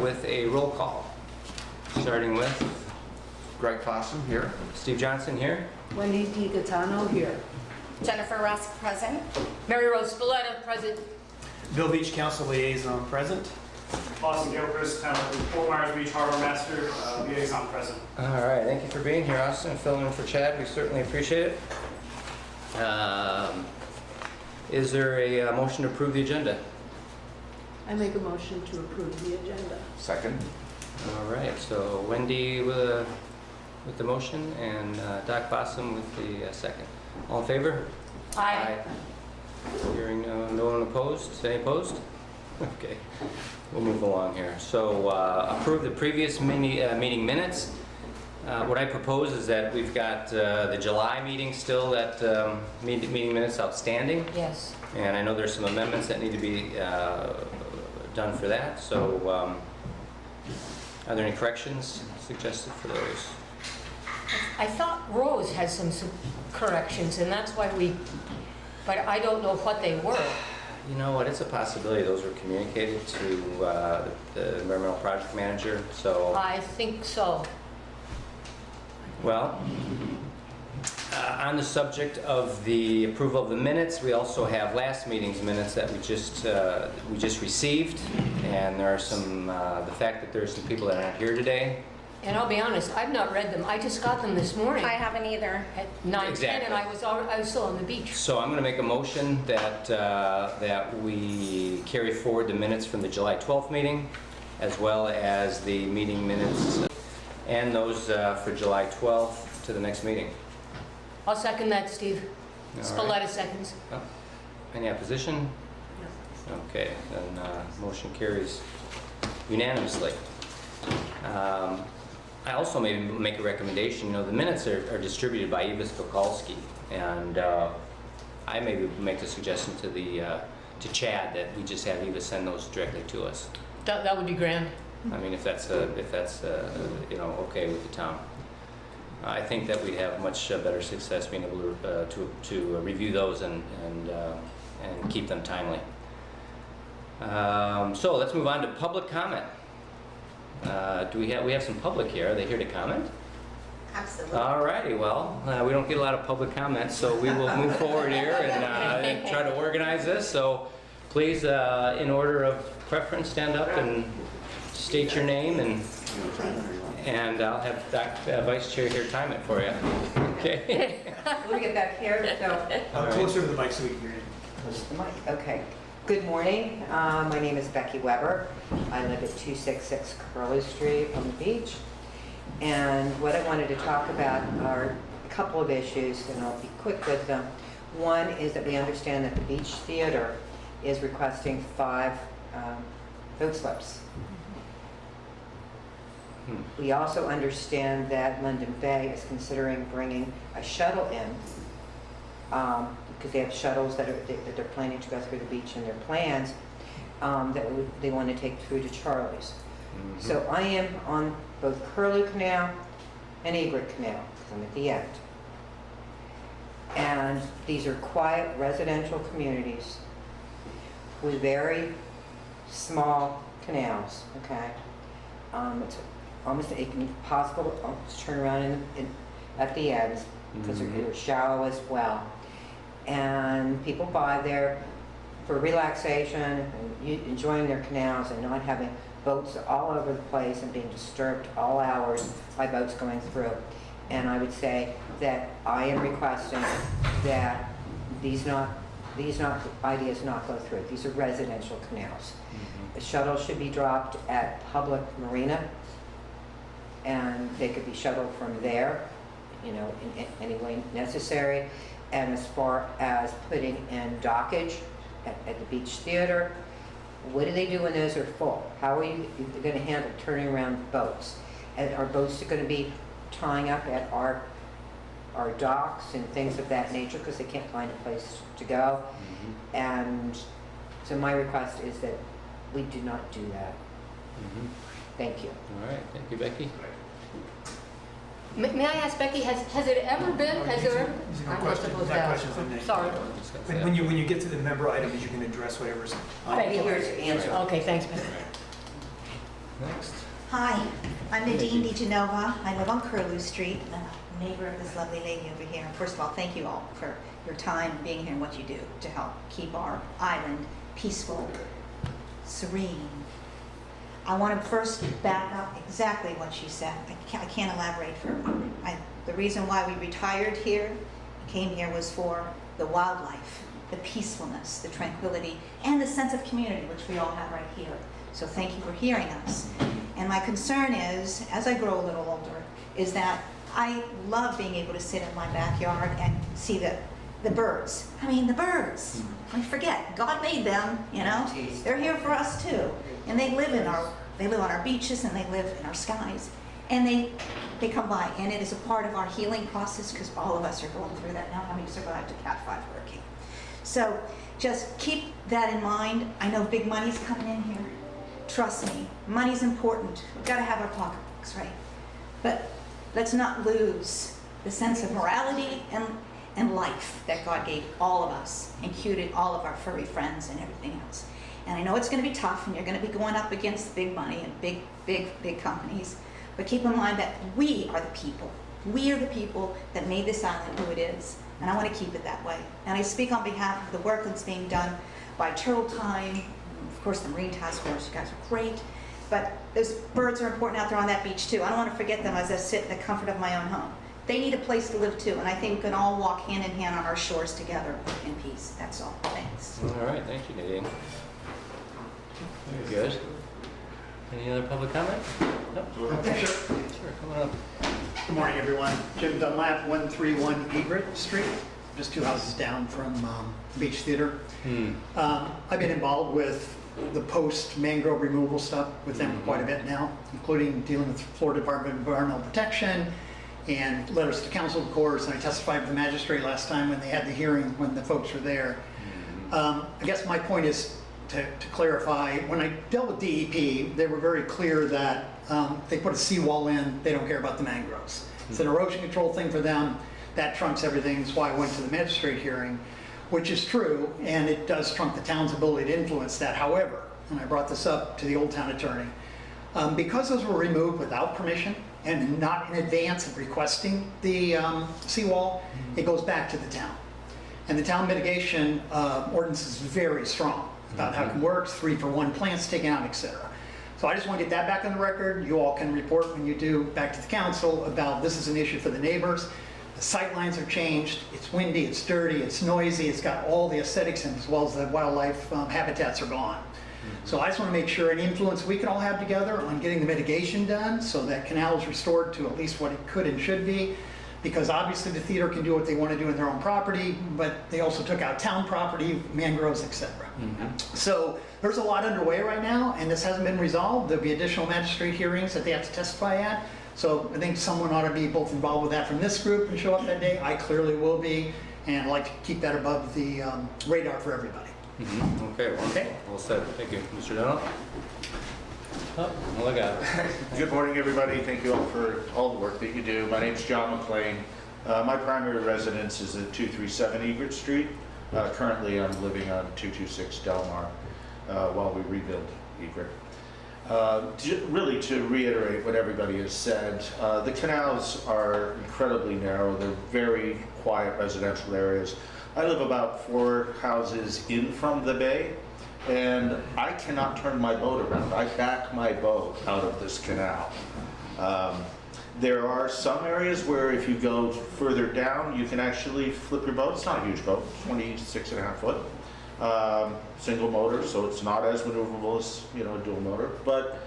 with a roll call. Starting with Greg Fossum here. Steve Johnson here. Wendy D. Gattano here. Jennifer Rusk, present. Mary Rose Spalletta, present. Bill Beach, Council Liaison, present. Austin Gilchrist, Fort Myers Beach Harbor Master, Liaison, present. All right, thank you for being here, Austin, filling in for Chad. We certainly appreciate it. Is there a motion to approve the agenda? I make a motion to approve the agenda. Second. All right, so Wendy with the motion and Doc Fossum with the second. All in favor? Aye. Hearing no one opposed? Any opposed? Okay, we'll move along here. So approve the previous meeting minutes. What I propose is that we've got the July meeting still, that meeting minutes outstanding. Yes. And I know there's some amendments that need to be done for that. So are there any corrections suggested for those? I thought Rose had some corrections, and that's why but I don't know what they were. You know what, it's a possibility those were communicated to the environmental project manager, so. I think so. Well, on the subject of the approval of the minutes, we also have last meeting's minutes that we just received, and there are some, the fact that there's some people that aren't here today. And I'll be honest, I've not read them. I just got them this morning I haven't either. at 9:10, Exactly. and I was still on the beach. So I'm going to make a motion that that we carry forward the minutes from the July 12th meeting, as well as the meeting minutes and those for July 12th to the next meeting. I'll second that, Steve. All Spalletta right. seconds. Oh, any opposition? Okay, then motion carries unanimously. I also maybe make a recommendation. You know, the minutes are distributed by Eva Skokalski, and I maybe make the suggestion to Chad that we just have Eva send those directly to us. That would be grand. I mean, if that's you know, okay with the town. I think that we'd have much better success being able to review those and keep them timely. So let's move on to public comment. We have some public here. Are they here to comment? Absolutely. All righty. Well, we don't get a lot of public comments, so we will move forward here and try to organize this. So please, in order of preference, stand up and state your name, and I'll have Vice Chair here time it for you. Okay. Let me get back here. So, Closer to the mic so we can hear you. close to the mic. Okay. Good morning. My name is Becky Weber. I live at 266 Curlew Street on the beach. And what I wanted to talk about are a couple of issues, and I'll be quick with them. One is that we understand that the Beach Theater is requesting 5 boat slips. We also understand that London Bay is considering bringing a shuttle in, because they have shuttles that they're planning to go through the beach in their plans, they want to take through to Charlie's. Mm-hmm. So I am on both Curlew Canal and Egret Canal, because I'm at the end. And these are quiet residential communities with very small canals, okay? It's almost impossible to turn around at the ends, because they're shallow as well. And people buy there for relaxation and enjoying their canals and not having boats all over the place and being disturbed all hours by boats going through. And I would say that I am requesting that these ideas not go through. These are residential canals. The shuttle should be dropped at public marina, and they could be shuttled from there, you know, in any way necessary. And as far as putting in dockage at the Beach Theater, what do they do when those are full? How are you going to handle turning around boats? And are boats going to be tying up at our docks and things of that nature because they can't find a place to go? And so my request is that we do not do that. Thank you. All right. Thank you, Becky. May I ask Becky, has it ever been? Has there ever? These are no I'm not questions, supposed not to ask. questions on that. Sorry. When you get to the member items, you can address whatever's on. I'll be here to answer. Okay, thanks, Becky. Next. Hi, I'm Nadine DeGenova. I live on Curlew Street. I'm a neighbor of this lovely lady over here. First of all, thank you all for your time and being here and what you do to help keep our island peaceful, serene. I want to first back up exactly what she said. I can't elaborate further. The reason why we retired here, came here, was for the wildlife, the peacefulness, the tranquility, and the sense of community, which we all have right here. So thank you for hearing us. And my concern is, as I grow a little older, is that I love being able to sit in my backyard and see the birds. I mean, the birds. I forget, God made them, you know? They're here for us too. And they live on our beaches and they live in our skies. And they come by, and it is a part of our healing process because all of us are going through that now, having survived a Cat 5 hurricane. So just keep that in mind. I know big money's coming in here. Trust me, money's important. We've got to have our pocketbooks, right? But let's not lose the sense of morality and life that God gave all of us, including all of our furry friends and everything else. And I know it's going to be tough, and you're going to be going up against big money and big companies. But keep in mind that we are the people. We are the people that made this island who it is. And I want to keep it that way. And I speak on behalf of the work that's being done by Turtle Time, of course the Marine Task Force. You guys are great. But those birds are important out there on that beach too. I don't want to forget them as I sit in the comfort of my own home. They need a place to live too. And I think we can all walk hand in hand on our shores together in peace. That's all. Thanks. All right, thank you, Nadine. Very good. Any other public comment? Nope. Okay, sure. Sure, come on up. Good morning, everyone. Jim Dunlap, 131 Egret Street, just 2 houses down from Beach Theater. I've been involved with the post-mangrove removal stuff with them quite a bit now, including dealing with the Florida Department of Environmental Protection and letters to council, of course, and I testified with the magistrate last time when they had the hearing when the folks were there. I guess my point is to clarify, when I dealt with DEP, they were very clear that they put a seawall in, they don't care about the mangroves. It's an erosion control thing for them, that trumps everything. That's why I went to the magistrate hearing, which is true, and it does trump the town's ability to influence that. However, and I brought this up to the Old Town attorney, because those were removed without permission and not in advance of requesting the seawall, it goes back to the town. And the town mitigation ordinance is very strong about how it works, 3-for-1 plants taken out, etc. So I just want to get that back on the record. You all can report when you do back to the council about this is an issue for the neighbors. The sight lines are changed. It's windy, it's dirty, it's noisy, it's got all the aesthetics in, as well as the wildlife habitats are gone. So I just want to make sure any influence we can all have together on getting the mitigation done so that canal is restored to at least what it could and should be. Because obviously the theater can do what they want to do in their own property, but they also took out town property, mangroves, etc. So there's a lot underway right now, and this hasn't been resolved. There'll be additional magistrate hearings that they have to testify at. So I think someone ought to be both involved with that from this group and show up that day. I clearly will be, and I'd like to keep that above the radar for everybody. Okay, well, Okay. well said. Thank you. Mr. Donald? Oh, well, I got it. Good morning, everybody. Thank you all for all the work that you do. My name's John McLean. My primary residence is at 237 Egret Street. Currently, I'm living on 226 Del Mar while we rebuild Egret. Really, to reiterate what everybody has said, the canals are incredibly narrow. They're very quiet residential areas. I live about 4 houses in from the bay, and I cannot turn my boat around. I back my boat out of this canal. There are some areas where if you go further down, you can actually flip your boat. It's not a huge boat, 26.5 foot. Single motor, so it's not as maneuverable as, you know, a dual motor. But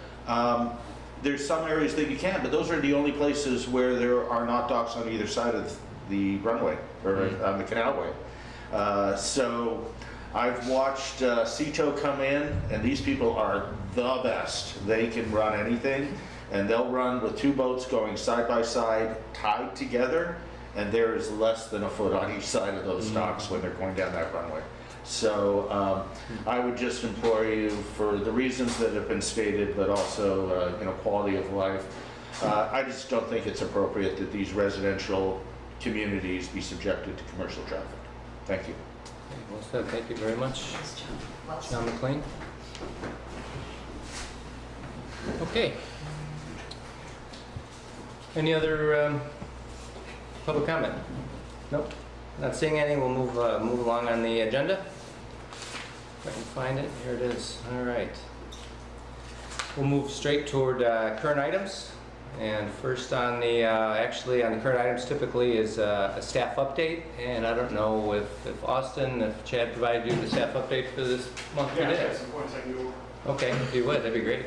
there's some areas that you can, but those are the only places where there are not docks on either side of the runway, or on the canalway. So I've watched Cito come in, and these people are the best. They can run anything, and they'll run with 2 boats going side by side, tied together, and there is less than a foot on each side of those docks when they're going down that runway. So I would just implore you, for the reasons that have been stated, but also you know, quality of life, I just don't think it's appropriate that these residential communities be subjected to commercial traffic. Thank you. Okay, well said. Thank you very much. John McLean. Okay. Any other public comment? Nope. Not seeing any. We'll move along on the agenda. If I can find it. Here it is. All right. We'll move straight toward current items. And first on the, actually on the current items typically is a staff update. And I don't know if Austin, if Chad provided you the staff update for this month Yeah, today. I got some points I can go over. Okay, if you would, that'd be great.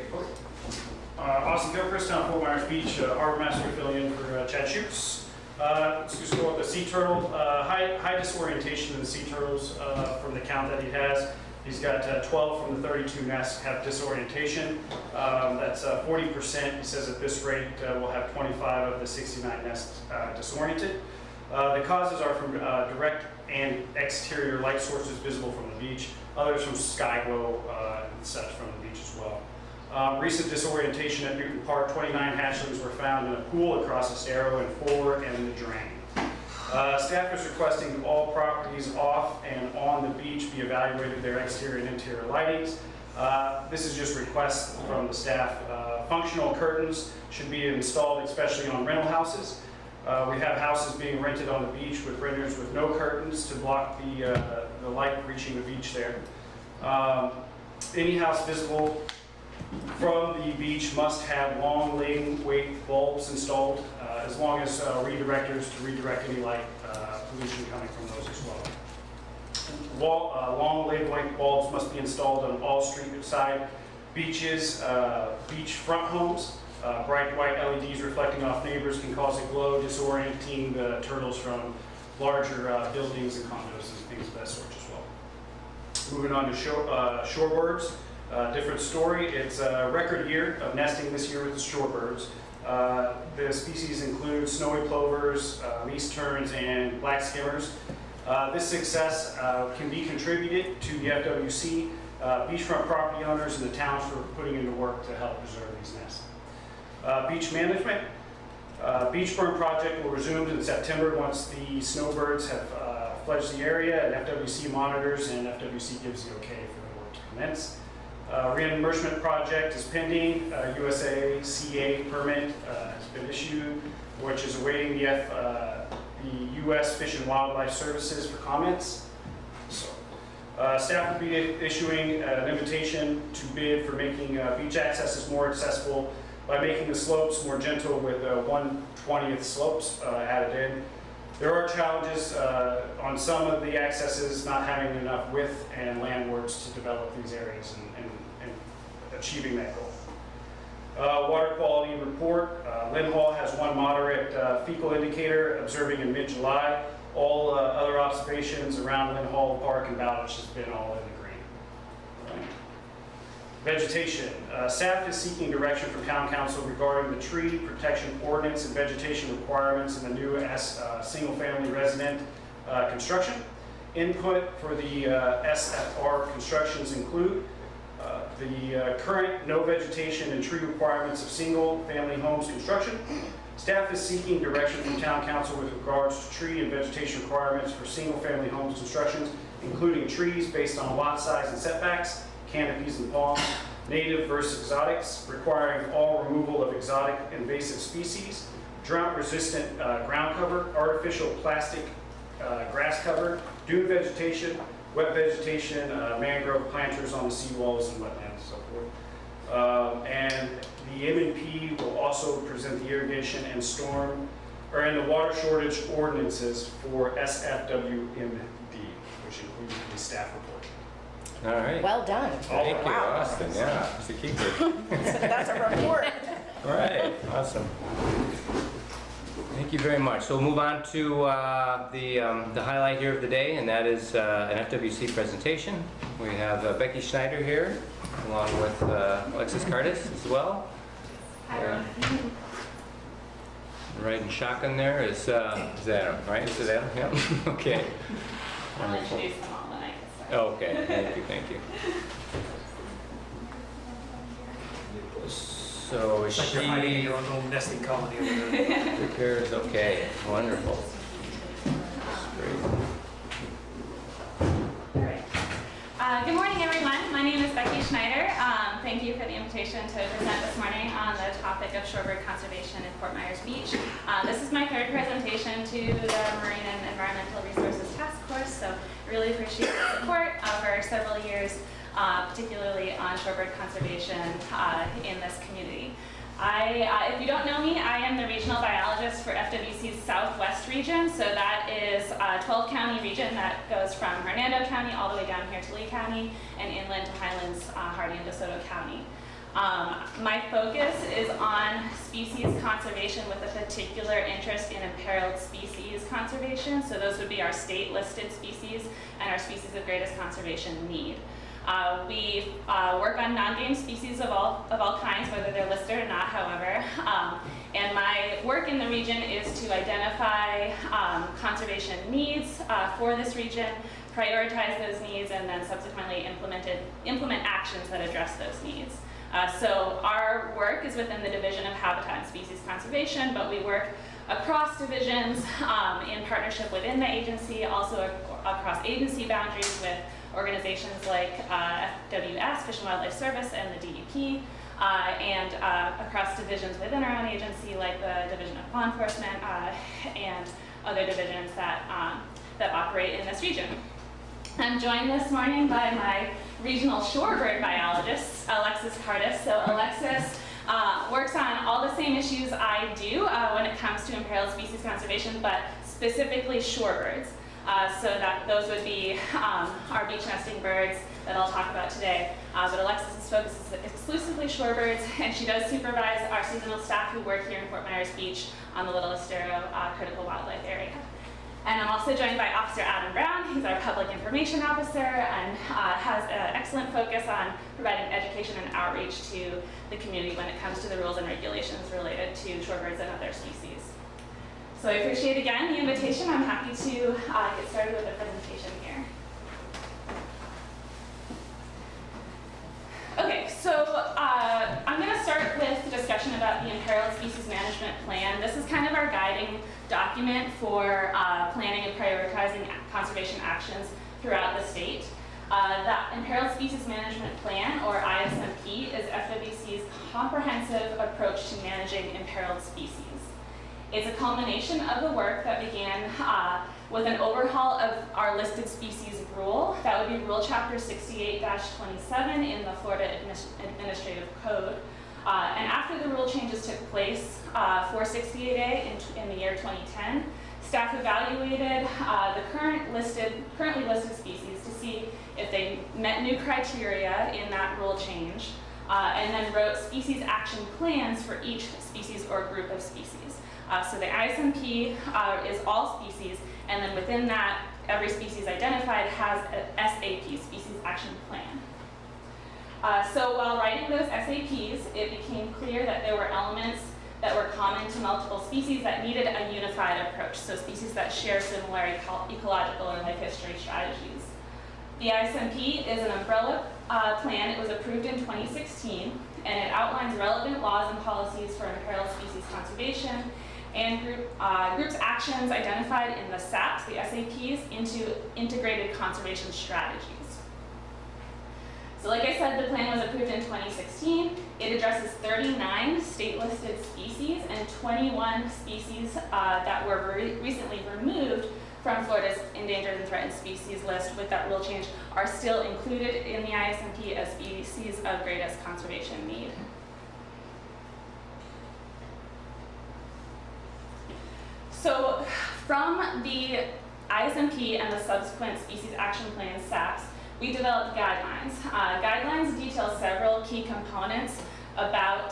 Austin Gilchrist, Town of Fort Myers Beach, Harbor Master filling in for Chad Schutz. Let's just go with the sea turtle. High disorientation in the sea turtles from the count that he has. He's got 12 from the 32 nests have disorientation. That's 40%. He says at this rate we'll have 25 of the 69 nests disoriented. The causes are from direct and exterior light sources visible from the beach, others from sky glow and such from the beach as well. Recent disorientation at Newton Park, 29 hatchlings were found in a pool across Estero and Fuller and the drain. Staff is requesting all properties off and on the beach be evaluated, their exterior and interior lightings. This is just requests from the staff. Functional curtains should be installed, especially on rental houses. We have houses being rented on the beach with renters with no curtains to block the light reaching the beach there. Any house visible from the beach must have long laden weight bulbs installed, as long as redirectors to redirect any light pollution coming from those as well. Long laden weight bulbs must be installed on all street side beaches, beach front homes. Bright white LEDs reflecting off neighbors can cause a glow, disorienting the turtles from larger buildings and condos and things of that sort as well. Moving on to shorebirds. Different story. It's a record year of nesting this year with the shorebirds. The species include snowy plovers, meese terns, and black skimmers. This success can be contributed to the FWC, beachfront property owners, and the towns for putting into work to help preserve these nests. Beach management. Beach burn project will resume in September once the snowbirds have fledged the area and FWC monitors and FWC gives the okay for the work to commence. Reimbursement project is pending. USACA permit has been issued, which is awaiting the U.S. Fish and Wildlife Services for comments. So, staff will be issuing an invitation to bid for making beach accesses more accessible by making the slopes more gentle with 1/20th slopes added in. There are challenges on some of the accesses not having enough width and landwards to develop these areas and achieving that goal. Water quality report. Lynn Hall has one moderate fecal indicator observing in mid-July. All other observations around Lynn Hall Park and Bowditch has been all in the green. All right. Vegetation. Staff is seeking direction from Town Council regarding the tree protection ordinance and vegetation requirements in the new single-family resident construction. Input for the SFR constructions include the current no vegetation and tree requirements of single-family homes construction. Staff is seeking direction from Town Council with regards to tree and vegetation requirements for single-family homes constructions, including trees based on lot size and setbacks, canopies and palms, native versus exotics, requiring all removal of exotic invasive species, drought-resistant ground cover, artificial plastic grass cover, dune vegetation, wet vegetation, mangrove planters on the seawalls and wetlands and so forth. And the M&P will also present the irrigation and storm, and the water shortage ordinances for SFWMD, which includes the staff report. All right. Well done. Thank you, Wow. Austin. Yeah, it's a keeper. That's a report. All right, awesome. Thank you very much. So we'll move on to the highlight here of the day, and that is an FWC presentation. We have Becky Schneider here, along with Alexis Cardis as well. Hi, riding shotgun there is Adam, right? Is it Adam? Yeah. Okay. I'll introduce them all when I get started. Okay, thank you, thank you. So is Like you're hiding in she your own little nesting colony over there. prepares? Okay, wonderful. Great. All right. Good morning, everyone. My name is Becky Schneider. Thank you for the invitation to present this morning on the topic of shorebird conservation in Fort Myers Beach. This is my third presentation to the Marine and Environmental Resources Task Force, so I really appreciate the support over several years, particularly on shorebird conservation in this community. If you don't know me, I am the regional biologist for FWC's Southwest region. So that is a 12-county region that goes from Hernando County all the way down here to Lee County and inland to Highlands, Hardee, and DeSoto County. My focus is on species conservation with a particular interest in imperiled species conservation. So those would be our state-listed species and our species of greatest conservation need. We work on non-game species of all kinds, whether they're listed or not, however. And my work in the region is to identify conservation needs for this region, prioritize those needs, and then subsequently implement actions that address those needs. So our work is within the Division of Habitat and Species Conservation, but we work across divisions in partnership within the agency, also across agency boundaries with organizations like FWS, Fish and Wildlife Service, and the DEP, and across divisions within our own agency, like the Division of Law Enforcement and other divisions that operate in this region. I'm joined this morning by my regional shorebird biologist, Alexis Cardis. So Alexis works on all the same issues I do when it comes to imperiled species conservation, but specifically shorebirds. So that those would be our beach nesting birds that I'll talk about today. But Alexis's focus is exclusively shorebirds, and she does supervise our seasonal staff who work here in Fort Myers Beach on the Little Estero Critical Wildlife Area. And I'm also joined by Officer Adam Brown. He's our Public Information Officer and has an excellent focus on providing education and outreach to the community when it comes to the rules and regulations related to shorebirds and other species. So I appreciate again the invitation. I'm happy to get started with the presentation here. Okay, so I'm going to start with the discussion about the Imperiled Species Management Plan. This is kind of our guiding document for planning and prioritizing conservation actions throughout the state. The Imperiled Species Management Plan, or ISMP, is FWC's comprehensive approach to managing imperiled species. It's a culmination of the work that began with an overhaul of our listed species rule. That would be Rule Chapter 68-27 in the Florida Administrative Code. And after the rule changes took place for 68A in the year 2010, staff evaluated the currently listed species to see if they met new criteria in that rule change, and then wrote species action plans for each species or group of species. So the ISMP is all species, and then within that, every species identified has an SAP, Species Action Plan. So while writing those SAPs, it became clear that there were elements that were common to multiple species that needed a unified approach, so species that share similar ecological or life history strategies. The ISMP is an umbrella plan. It was approved in 2016, and it outlines relevant laws and policies for imperiled species conservation and groups actions identified in the SAPs, the SAPs, into integrated conservation strategies. So like I said, the plan was approved in 2016. It addresses 39 state-listed species and 21 species that were recently removed from Florida's endangered and threatened species list with that rule change are still included in the ISMP as species of greatest conservation need. So from the ISMP and the subsequent Species Action Plan SAPs, we developed guidelines. Guidelines detail several key components about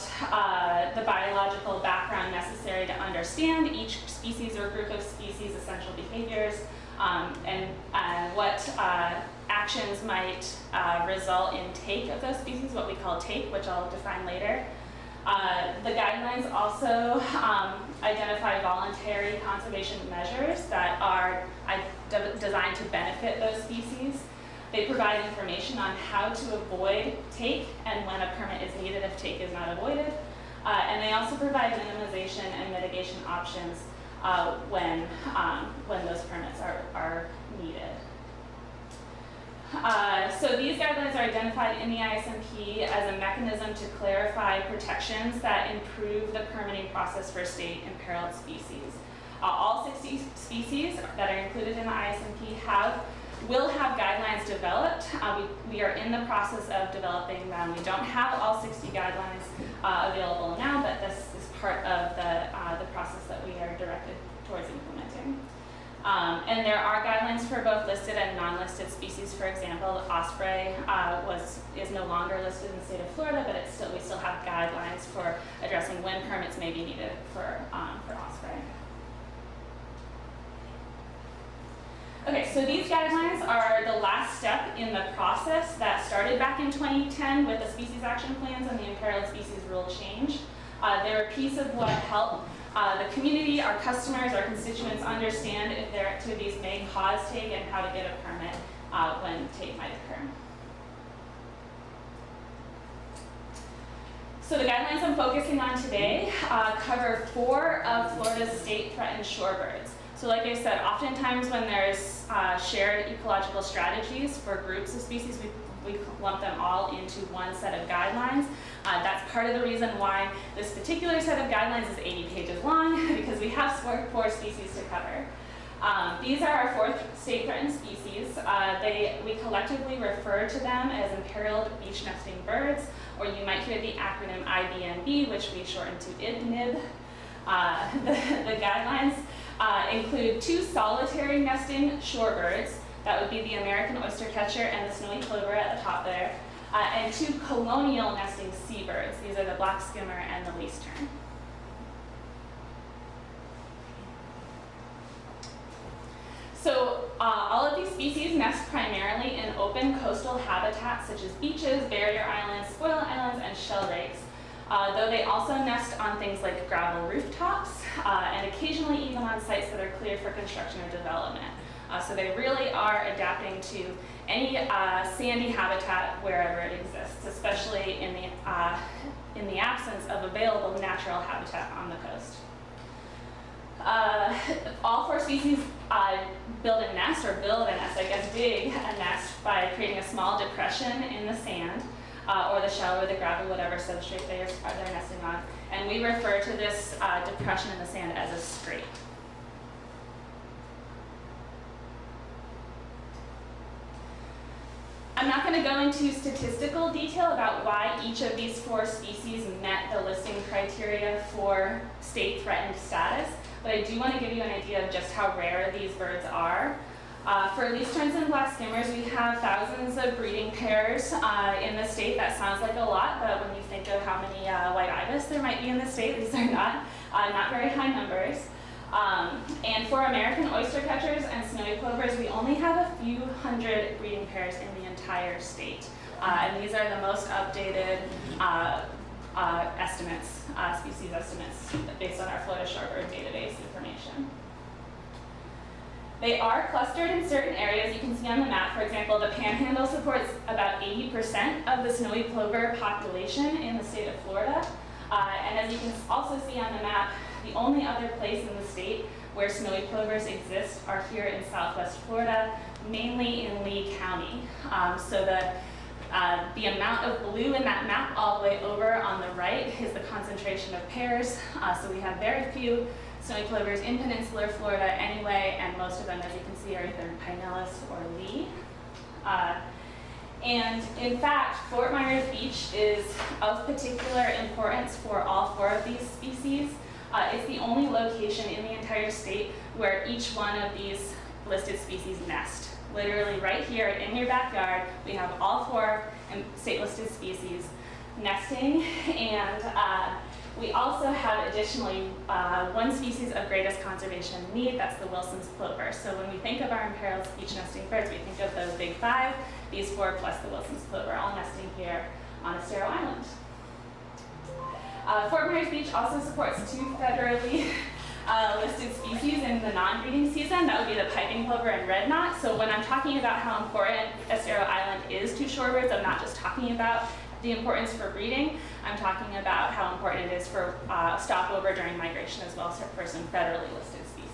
the biological background necessary to understand each species or group of species' essential behaviors, and what actions might result in take of those species, what we call take, which I'll define later. The guidelines also identify voluntary conservation measures that are designed to benefit those species. They provide information on how to avoid take and when a permit is needed if take is not avoided. And they also provide minimization and mitigation options when those permits are needed. So these guidelines are identified in the ISMP as a mechanism to clarify protections that improve the permitting process for state imperiled species. All 60 species that are included in the ISMP will have guidelines developed. We are in the process of developing them. We don't have all 60 guidelines available now, but this is part of the process that we are directed towards implementing. And there are guidelines for both listed and non-listed species. For example, osprey is no longer listed in the state of Florida, but we still have guidelines for addressing when permits may be needed for osprey. Okay, so these guidelines are the last step in the process that started back in 2010 with the species action plans and the imperiled species rule change. They're a piece of what help the community, our customers, our constituents understand if their activities may cause take and how to get a permit when take might occur. So the guidelines I'm focusing on today cover 4 of Florida's state threatened shorebirds. So like I said, oftentimes when there's shared ecological strategies for groups of species, we lump them all into one set of guidelines. That's part of the reason why this particular set of guidelines is 80 pages long, because we have 4 species to cover. These are our 4 state threatened species. We collectively refer to them as imperiled beach nesting birds, or you might hear the acronym IBNB, which we shorten to IBNIB. The guidelines include 2 solitary nesting shorebirds. That would be the American oystercatcher and the snowy plover at the top there, and 2 colonial nesting seabirds. These are the black skimmer and the least tern. So all of these species nest primarily in open coastal habitats such as beaches, barrier islands, spoil islands, and shell rakes. Though they also nest on things like gravel rooftops and occasionally even on sites that are cleared for construction or development. So they really are adapting to any sandy habitat wherever it exists, especially in the absence of available natural habitat on the coast. All 4 species dig a nest, dig a nest by creating a small depression in the sand, or the shell or the gravel, whatever substrate they're nesting on. And we refer to this depression in the sand as a scrape. I'm not going to go into statistical detail about why each of these 4 species met the listing criteria for state threatened status, but I do want to give you an idea of just how rare these birds are. For least terns and black skimmers, we have thousands of breeding pairs in the state. That sounds like a lot, but when you think of how many white ibis there might be in the state, these are not very high numbers. And for American oystercatchers and snowy plovers, we only have a few hundred breeding pairs in the entire state. And these are the most updated estimates, species estimates, based on our Florida shorebird database information. They are clustered in certain areas. You can see on the map, for example, the Panhandle supports about 80% of the snowy plover population in the state of Florida. And as you can also see on the map, the only other place in the state where snowy plovers exist are here in Southwest Florida, mainly in Lee County. So the amount of blue in that map all the way over on the right is the concentration of pairs. So we have very few snowy plovers in peninsular Florida anyway, and most of them, as you can see, are either Pinellas or Lee. And in fact, Fort Myers Beach is of particular importance for all 4 of these species. It's the only location in the entire state where each one of these listed species nest. Literally right here in your backyard, we have all 4 state-listed species nesting, and we also have additionally 1 species of greatest conservation need, that's the Wilson's plover. So when we think of our imperiled beach nesting birds, we think of those big 5, these 4 plus the Wilson's plover, all nesting here on Estero Island. Fort Myers Beach also supports 2 federally listed species in the non-breeding season. That would be the piping plover and red knot. So when I'm talking about how important Estero Island is to shorebirds, I'm not just talking about the importance for breeding, I'm talking about how important it is for stopover during migration as well as for some federally listed species.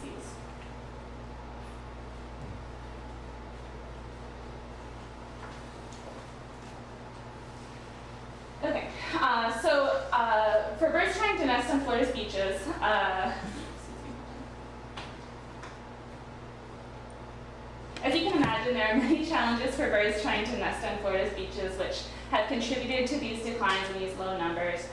nest on Florida's beaches. As you can imagine, there are many challenges for birds trying to nest on Florida's beaches, which have contributed to these declines in these low numbers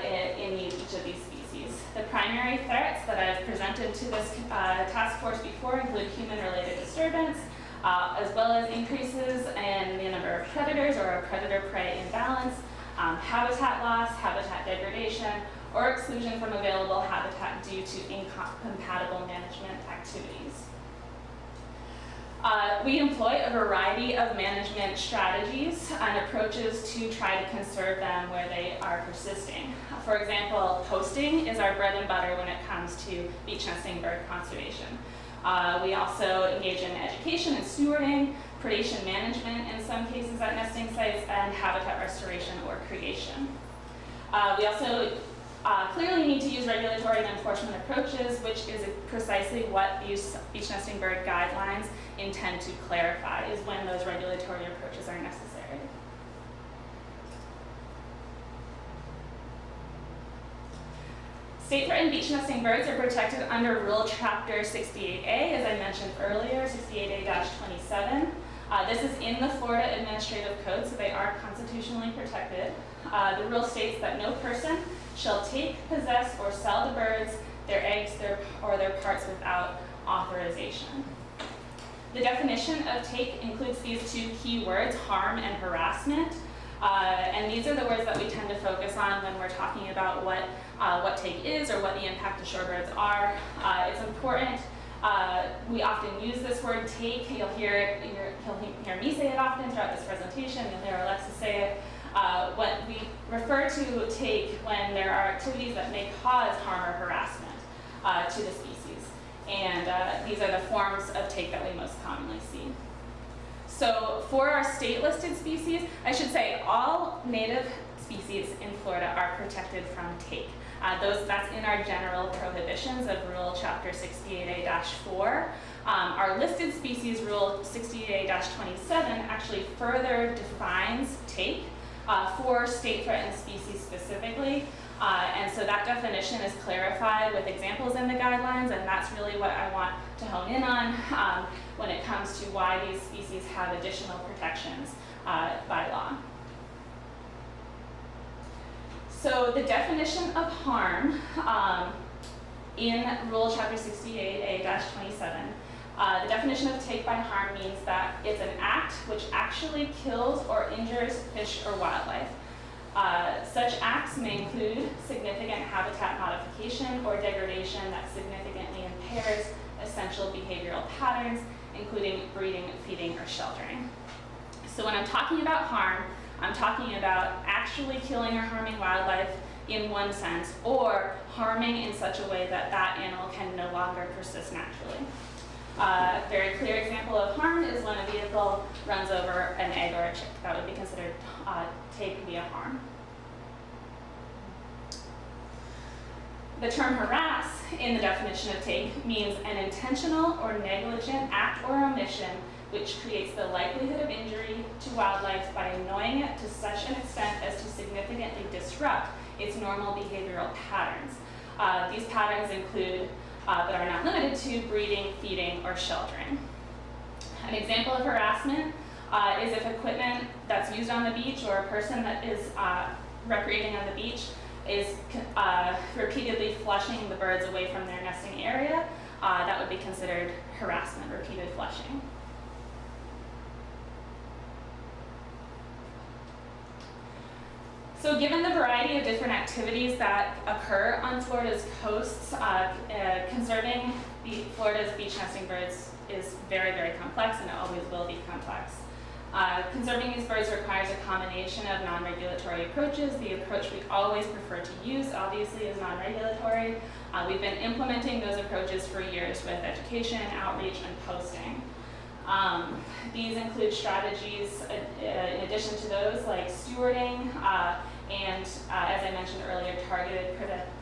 in each of these species. The primary threats that I've presented to this task force before include human-related disturbance, as well as increases in the number of predators or a predator-prey imbalance, habitat loss, habitat degradation, or exclusion from available habitat due to incompatible management activities. We employ a variety of management strategies and approaches to try to conserve them where they are persisting. For example, posting is our bread and butter when it comes to beach nesting bird conservation. We also engage in education and stewarding, predation management in some cases at nesting sites, and habitat restoration or creation. We also clearly need to use regulatory and enforcement approaches, which is precisely what these beach nesting bird guidelines intend to clarify, is when those regulatory approaches are necessary. State-threatened beach nesting birds are protected under Rule Chapter 68A, as I mentioned earlier, 68A-27. This is in the Florida Administrative Code, so they are constitutionally protected. The rule states that no person shall take, possess, or sell the birds, their eggs, or their parts without authorization. The definition of take includes these two key words, harm and harassment. And these are the words that we tend to focus on when we're talking about what take is or what the impact to shorebirds are. It's important. We often use this word take. You'll hear me say it often throughout this presentation. You'll hear Alexa say it. When we refer to take when there are activities that may cause harm or harassment to the species. And these are the forms of take that we most commonly see. So for our state-listed species, I should say all native species in Florida are protected from take. That's in our general prohibitions of Rule Chapter 68A-4. Our listed species Rule 68A-27 actually further defines take for state-threatened species specifically. And so that definition is clarified with examples in the guidelines, and that's really what I want to hone in on when it comes to why these species have additional protections by law. So the definition of harm in Rule Chapter 68A-27, the definition of take by harm means that it's an act which actually kills or injures fish or wildlife. Such acts may include significant habitat modification or degradation that significantly impairs essential behavioral patterns, including breeding, feeding, or sheltering. So when I'm talking about harm, I'm talking about actually killing or harming wildlife in one sense, or harming in such a way that that animal can no longer persist naturally. A very clear example of harm is when a vehicle runs over an egg or a chick. That would be considered take via harm. The term harass in the definition of take means an intentional or negligent act or omission which creates the likelihood of injury to wildlife by annoying it to such an extent as to significantly disrupt its normal behavioral patterns. These patterns include, but are not limited to, breeding, feeding, or sheltering. An example of harassment is if equipment that's used on the beach or a person that is recreating on the beach is repeatedly flushing the birds away from their nesting area. That would be considered harassment, repeated flushing. So given the variety of different activities that occur on Florida's coasts, conserving Florida's beach nesting birds is very, very complex, and it always will be complex. Conserving these birds requires a combination of non-regulatory approaches. The approach we always prefer to use, obviously, is non-regulatory. We've been implementing those approaches for years with education, outreach, and posting. These include strategies in addition to those like stewarding and, as I mentioned earlier, targeted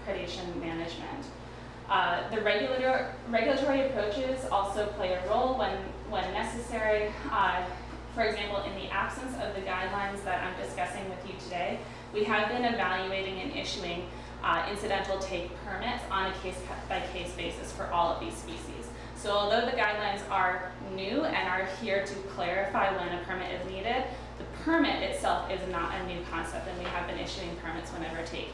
predation management. The regulatory approaches also play a role when necessary. For example, in the absence of the guidelines that I'm discussing with you today, we have been evaluating and issuing incidental take permits on a case-by-case basis for all of these species. So although the guidelines are new and are here to clarify when a permit is needed, the permit itself is not a new concept, and we have been issuing permits whenever take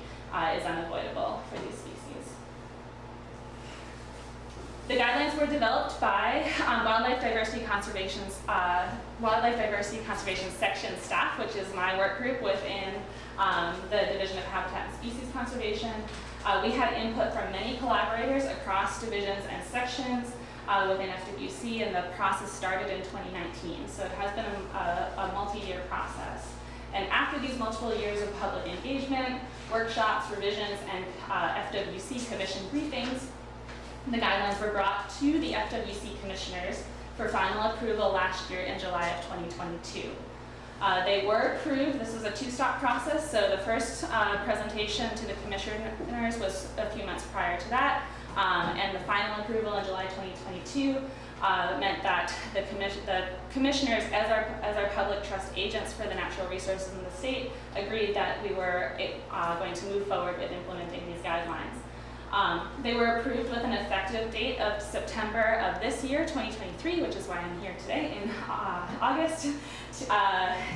is unavoidable for these species. The guidelines were developed by Wildlife Diversity Conservation Section staff, which is my work group within the Division of Habitat and Species Conservation. We had input from many collaborators across divisions and sections within FWC, and the process started in 2019. So it has been a multi-year process. And after these multiple years of public engagement, workshops, revisions, and FWC commission briefings, the guidelines were brought to the FWC commissioners for final approval last year in July of 2022. They were approved. This was a two-stop process, so the first presentation to the commissioners was a few months prior to that, and the final approval in July 2022 meant that the commissioners, as our public trust agents for the natural resources in the state, agreed that we were going to move forward with implementing these guidelines. They were approved with an effective date of September of this year, 2023, which is why I'm here today in August,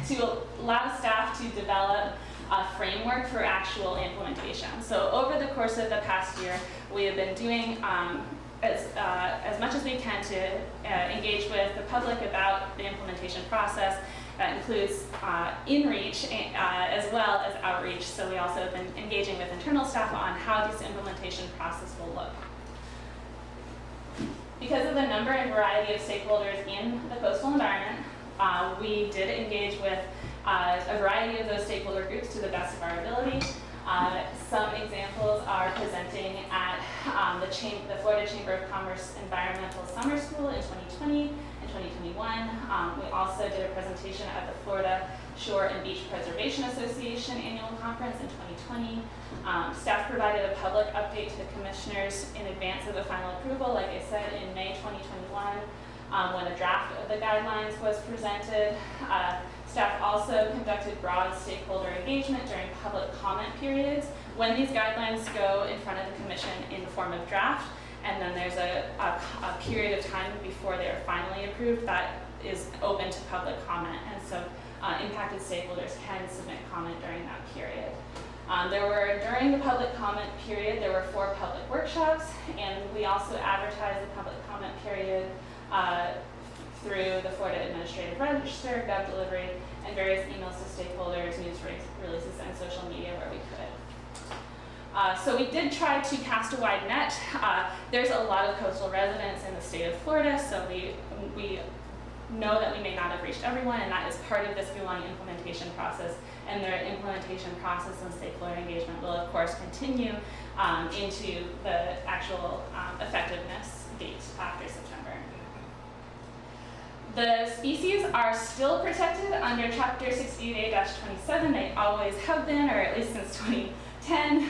to allow staff to develop a framework for actual implementation. So over the course of the past year, we have been doing as much as we can to engage with the public about the implementation process. That includes in-reach as well as outreach. So we also have been engaging with internal staff on how this implementation process will look. Because of the number and variety of stakeholders in the coastal environment, we did engage with a variety of those stakeholder groups to the best of our ability. Some examples are presenting at the Florida Chamber of Commerce Environmental Summer School in 2020 and 2021. We also did a presentation at the Florida Shore and Beach Preservation Association Annual Conference in 2020. Staff provided a public update to the commissioners in advance of the final approval, like I said, in May 2021, when a draft of the guidelines was presented. Staff also conducted broad stakeholder engagement during public comment periods when these guidelines go in front of the commission in the form of draft, and then there's a period of time before they are finally approved that is open to public comment, and so impacted stakeholders can submit comment during that period. During the public comment period, there were 4 public workshops, and we also advertised the public comment period through the Florida Administrative Register, Gov Delivery, and various emails to stakeholders, news releases, and social media where we could. So we did try to cast a wide net. There's a lot of coastal residents in the state of Florida, so we know that we may not have reached everyone, and that is part of this belonging implementation process. And the implementation process and stakeholder engagement will, of course, continue into the actual effectiveness date after September. The species are still protected under Chapter 68-27. They always have been, or at least since 2010.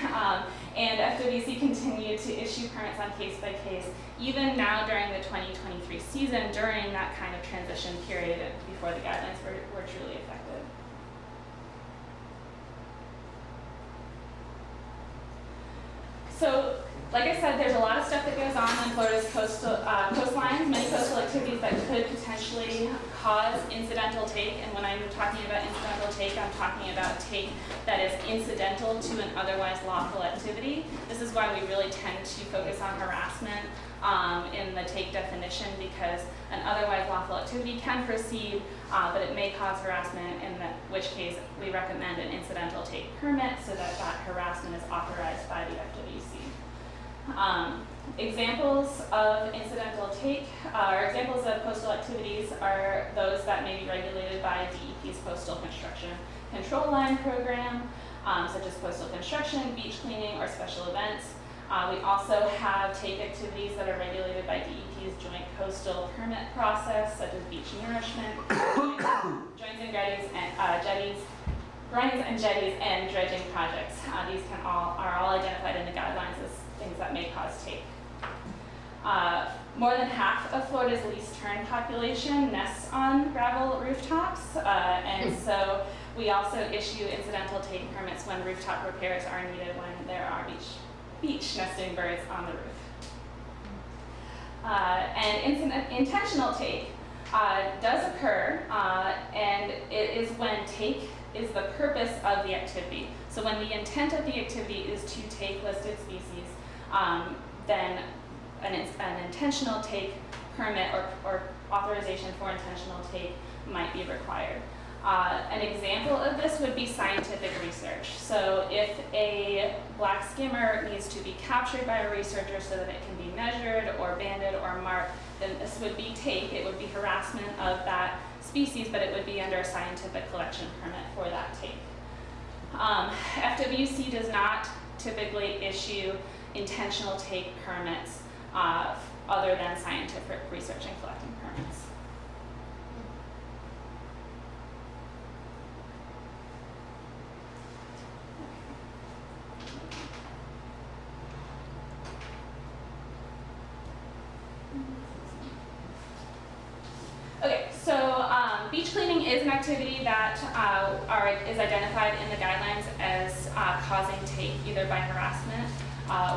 And FWC continued to issue permits on case by case, even now during the 2023 season, during that kind of transition period before the guidelines were truly effective. So, like I said, there's a lot of stuff that goes on Florida's coastlines, many coastal activities that could potentially cause incidental take. And when I'm talking about incidental take, I'm talking about take that is incidental to an otherwise lawful activity. This is why we really tend to focus on harassment in the take definition, because an otherwise lawful activity can proceed, but it may cause harassment, in which case we recommend an incidental take permit so that harassment is authorized by the FWC. Examples of incidental take, or examples of coastal activities, are those that may be regulated by DEP's Coastal Construction Control Line program, such as coastal construction, beach cleaning, or special events. We also have take activities that are regulated by DEP's Joint Coastal Permit process, such as beach nourishment, joints and jetties, groins and jetties, and dredging projects. These are all identified in the guidelines as things that may cause take. More than half of Florida's least term population nests on gravel rooftops, and so We also issue incidental take permits when rooftop repairs are needed when there are beach nesting birds on the roof. And intentional take does occur, and it is when take is the purpose of the activity. So when the intent of the activity is to take listed species, then an intentional take permit or authorization for intentional take might be required. An example of this would be scientific research. So if a black skimmer needs to be captured by a researcher so that it can be measured or banded or marked, then this would be take. It would be harassment of that species, but it would be under a scientific collection permit for that take. FWC does not typically issue intentional take permits other than scientific research and collecting permits. Okay, so beach cleaning is an activity that is identified in the guidelines as causing take either by harassment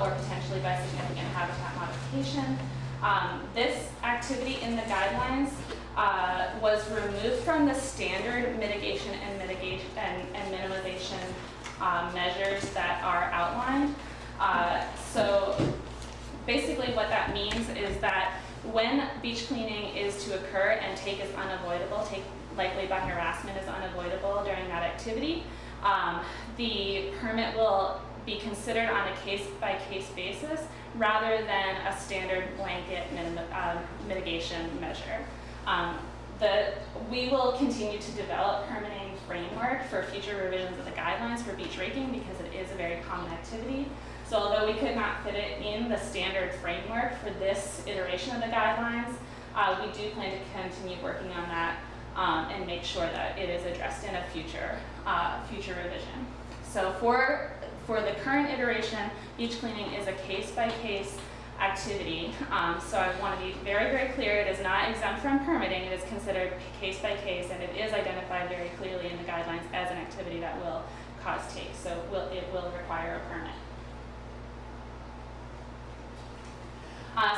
or potentially by significant habitat modification. This activity in the guidelines was removed from the standard mitigation and minimization measures that are outlined. So basically what that means is that when beach cleaning is to occur and take is unavoidable, take likely by harassment is unavoidable during that activity, the permit will be considered on a case-by-case basis rather than a standard blanket mitigation measure. We will continue to develop permitting framework for future revisions of the guidelines for beach raking because it is a very common activity. So although we could not fit it in the standard framework for this iteration of the guidelines, we do plan to continue working on that and make sure that it is addressed in a future revision. So for the current iteration, beach cleaning is a case-by-case activity. So I want to be very, very clear, it is not exempt from permitting, it is considered case-by-case, and it is identified very clearly in the guidelines as an activity that will cause take, so it will require a permit.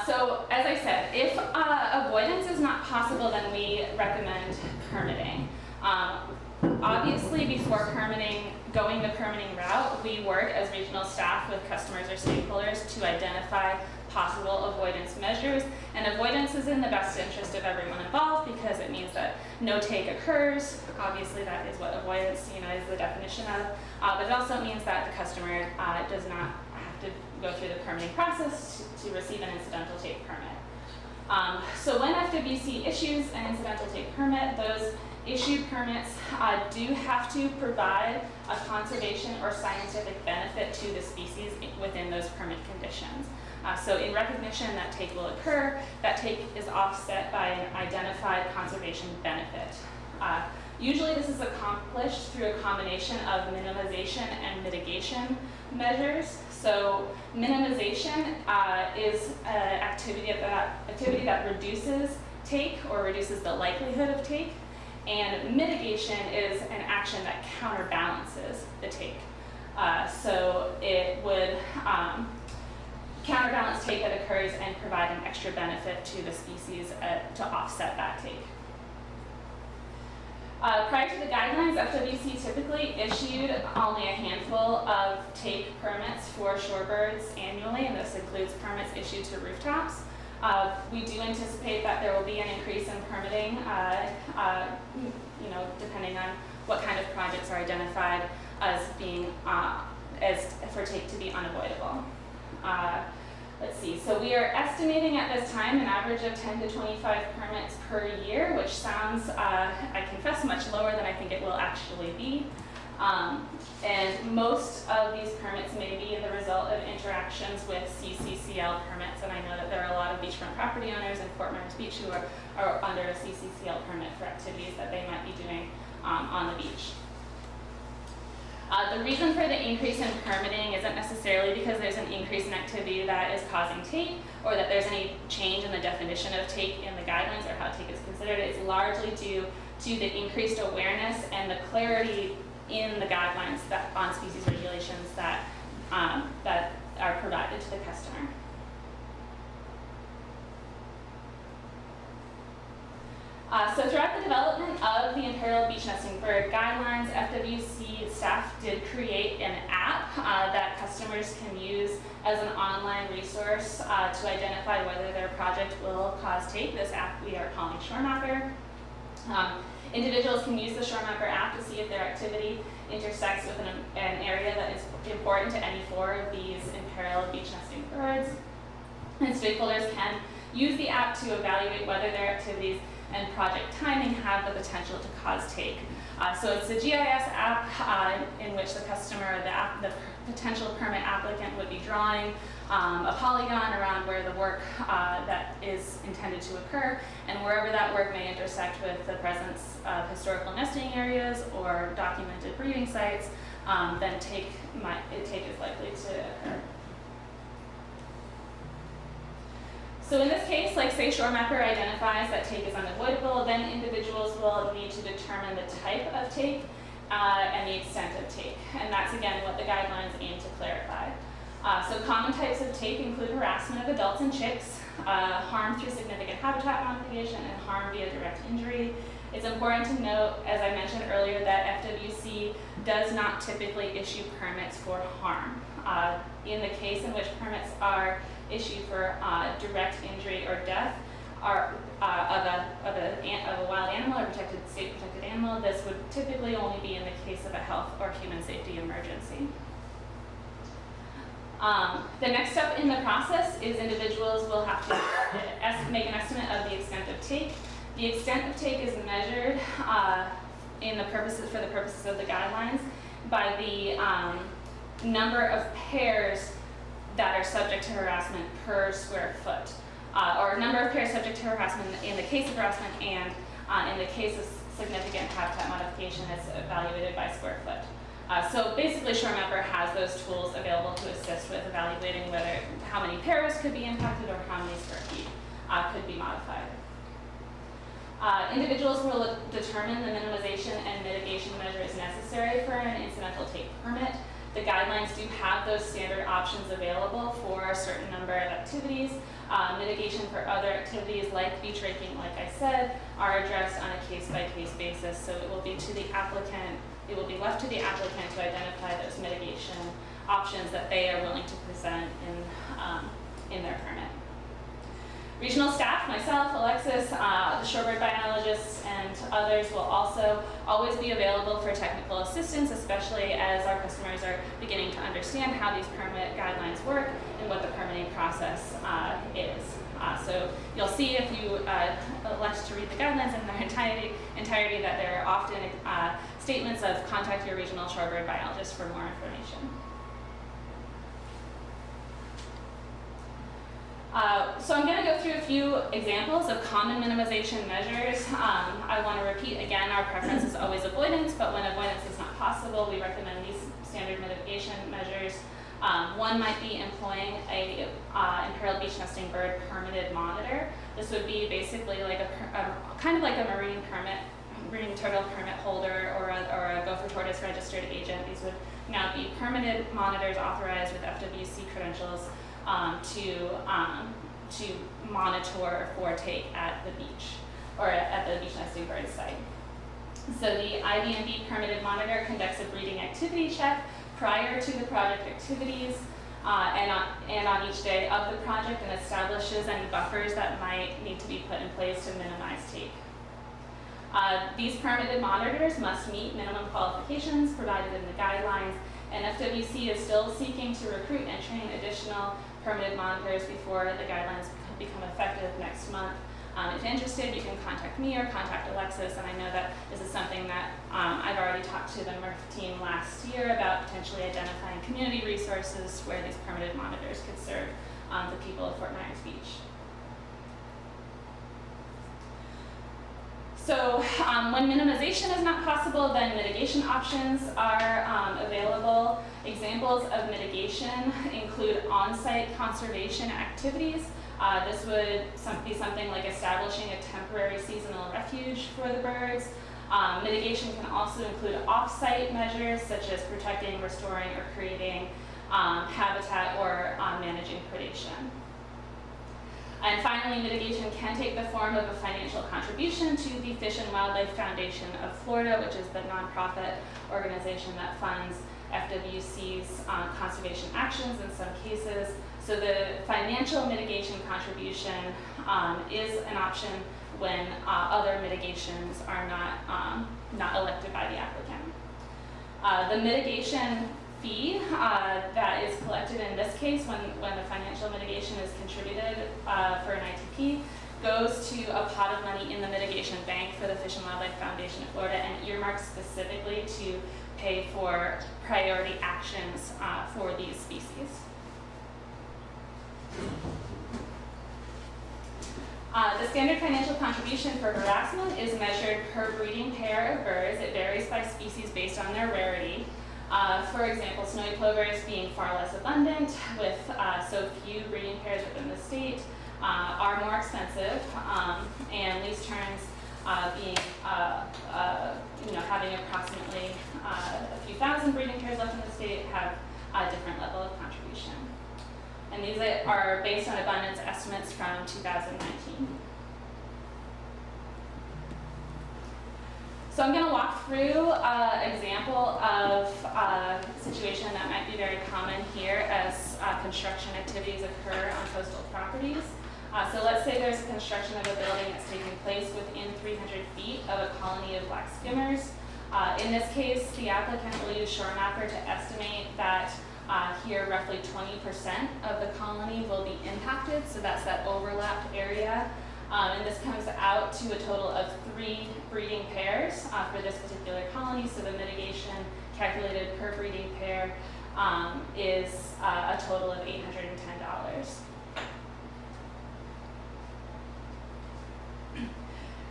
So as I said, if avoidance is not possible, then we recommend permitting. Obviously, before going the permitting route, we work as regional staff with customers or stakeholders to identify possible avoidance measures. And avoidance is in the best interest of everyone involved because it means that no take occurs. Obviously, that is what avoidance, is the definition of. But it also means that the customer does not have to go through the permitting process to receive an incidental take permit. So when FWC issues an incidental take permit, those issued permits do have to provide a conservation or scientific benefit to the species within those permit conditions. So in recognition that take will occur, that take is offset by an identified conservation benefit. Usually this is accomplished through a combination of minimization and mitigation measures. So minimization is an activity that reduces take or reduces the likelihood of take, and mitigation is an action that counterbalances the take. So it would counterbalance take that occurs and provide an extra benefit to the species to offset that take. Prior to the guidelines, FWC typically issued only a handful of take permits for shorebirds annually, and this includes permits issued to rooftops. We do anticipate that there will be an increase in permitting, depending on what kind of projects are identified as being, as for take to be unavoidable. Let's see, so we are estimating at this time an average of 10 to 25 permits per year, which sounds, I confess, much lower than I think it will actually be. And most of these permits may be the result of interactions with CCCL permits, and I know that there are a lot of beachfront property owners in Fort Myers Beach who are under a CCCL permit for activities that they might be doing on the beach. The reason for the increase in permitting isn't necessarily because there's an increase in activity that is causing take, or that there's any change in the definition of take in the guidelines or how take is considered. It's largely due to the increased awareness and the clarity in the guidelines that on species regulations that that are provided to the customer. So throughout the development of the Imperial Beach Nesting Bird Guidelines, FWC staff did create an app that customers can use as an online resource to identify whether their project will cause take. This app we are calling ShoreMapper. Individuals can use the ShoreMapper app to see if their activity intersects with an area that is important to any 4 of these Imperial beach nesting birds. And stakeholders can use the app to evaluate whether their activities and project timing have the potential to cause take. So it's a GIS app in which the customer, the potential permit applicant would be drawing a polygon around where the work that is intended to occur, and wherever that work may intersect with the presence of historical nesting areas or documented breeding sites, then take is likely to occur. So in this case, like say ShoreMapper identifies that take is unavoidable, then individuals will need to determine the type of take and the extent of take. And that's again what the guidelines aim to clarify. So common types of take include harassment of adults and chicks, harm through significant habitat modification, and harm via direct injury. It's important to note, as I mentioned earlier, that FWC does not typically issue permits for harm. In the case in which permits are issued for direct injury or death of a wild animal or state protected animal, this would typically only be in the case of a health or human safety emergency. The next step in the process is individuals will have to make an estimate of the extent of take. The extent of take is measured for the purposes of the guidelines by the number of pairs that are subject to harassment per square foot, or number of pairs subject to harassment in the case of harassment, and in the case of significant habitat modification is evaluated by square foot. So basically ShoreMapper has those tools available to assist with evaluating how many pairs could be impacted or how many square feet could be modified. Individuals will determine the minimization and mitigation measures necessary for an incidental take permit. The guidelines do have those standard options available for a certain number of activities. Mitigation for other activities like beach raking, like I said, are addressed on a case-by-case basis. So it will be left to the applicant to identify those mitigation options that they are willing to present in their permit. Regional staff, myself, Alexis, the shorebird biologists, and others will also always be available for technical assistance, especially as our customers are beginning to understand how these permit guidelines work and what the permitting process is. So you'll see if you elect to read the guidelines in their entirety that there are often statements of contact your regional shorebird biologist for more information. So I'm going to go through a few examples of common minimization measures. I want to repeat again, our preference is always avoidance, but when avoidance is not possible, we recommend these standard mitigation measures. One might be employing a Imperial beach nesting bird permitted monitor. This would be basically like kind of like a marine turtle permit holder or a gopher tortoise registered agent. These would now be permitted monitors authorized with FWC credentials to monitor for take at the beach or at the beach nesting bird site. So the IBNB permitted monitor conducts a breeding activity check prior to the project activities and on each day of the project, and establishes any buffers that might need to be put in place to minimize take. These permitted monitors must meet minimum qualifications provided in the guidelines, and FWC is still seeking to recruit and train additional permitted monitors before the guidelines become effective next month. If interested, you can contact me or contact Alexis, and I know that this is something that I've already talked to the METRF team last year about potentially identifying community resources where these permitted monitors could serve the people of Fort Myers Beach. So when minimization is not possible, then mitigation options are available. Examples of mitigation include on-site conservation activities. This would be something like establishing a temporary seasonal refuge for the birds. Mitigation can also include off-site measures such as protecting, restoring, or creating habitat or managing predation. And finally, mitigation can take the form of a financial contribution to the Fish and Wildlife Foundation of Florida, which is the nonprofit organization that funds FWC's conservation actions in some cases. So the financial mitigation contribution is an option when other mitigations are not elected by the applicant. The mitigation fee that is collected in this case when the financial mitigation is contributed for an ITP goes to a pot of money in the mitigation bank for the Fish and Wildlife Foundation of Florida and earmarked specifically to pay for priority actions for these species. The standard financial contribution for harassment is measured per breeding pair of birds. It varies by species based on their rarity. For example, snowy plovers being far less abundant with so few breeding pairs within the state are more expensive, and least terns being, having approximately a few thousand breeding pairs left in the state have a different level of contribution. And these are based on abundance estimates from 2019. So I'm going to walk through an example of a situation that might be very common here as construction activities occur on coastal properties. So let's say there's a construction of a building that's taking place within 300 feet of a colony of black skimmers. In this case, the applicant will use ShoreMapper to estimate that here roughly 20% of the colony will be impacted, so that's that overlapped area. And this comes out to a total of 3 breeding pairs for this particular colony, so the mitigation calculated per breeding pair is a total of $810.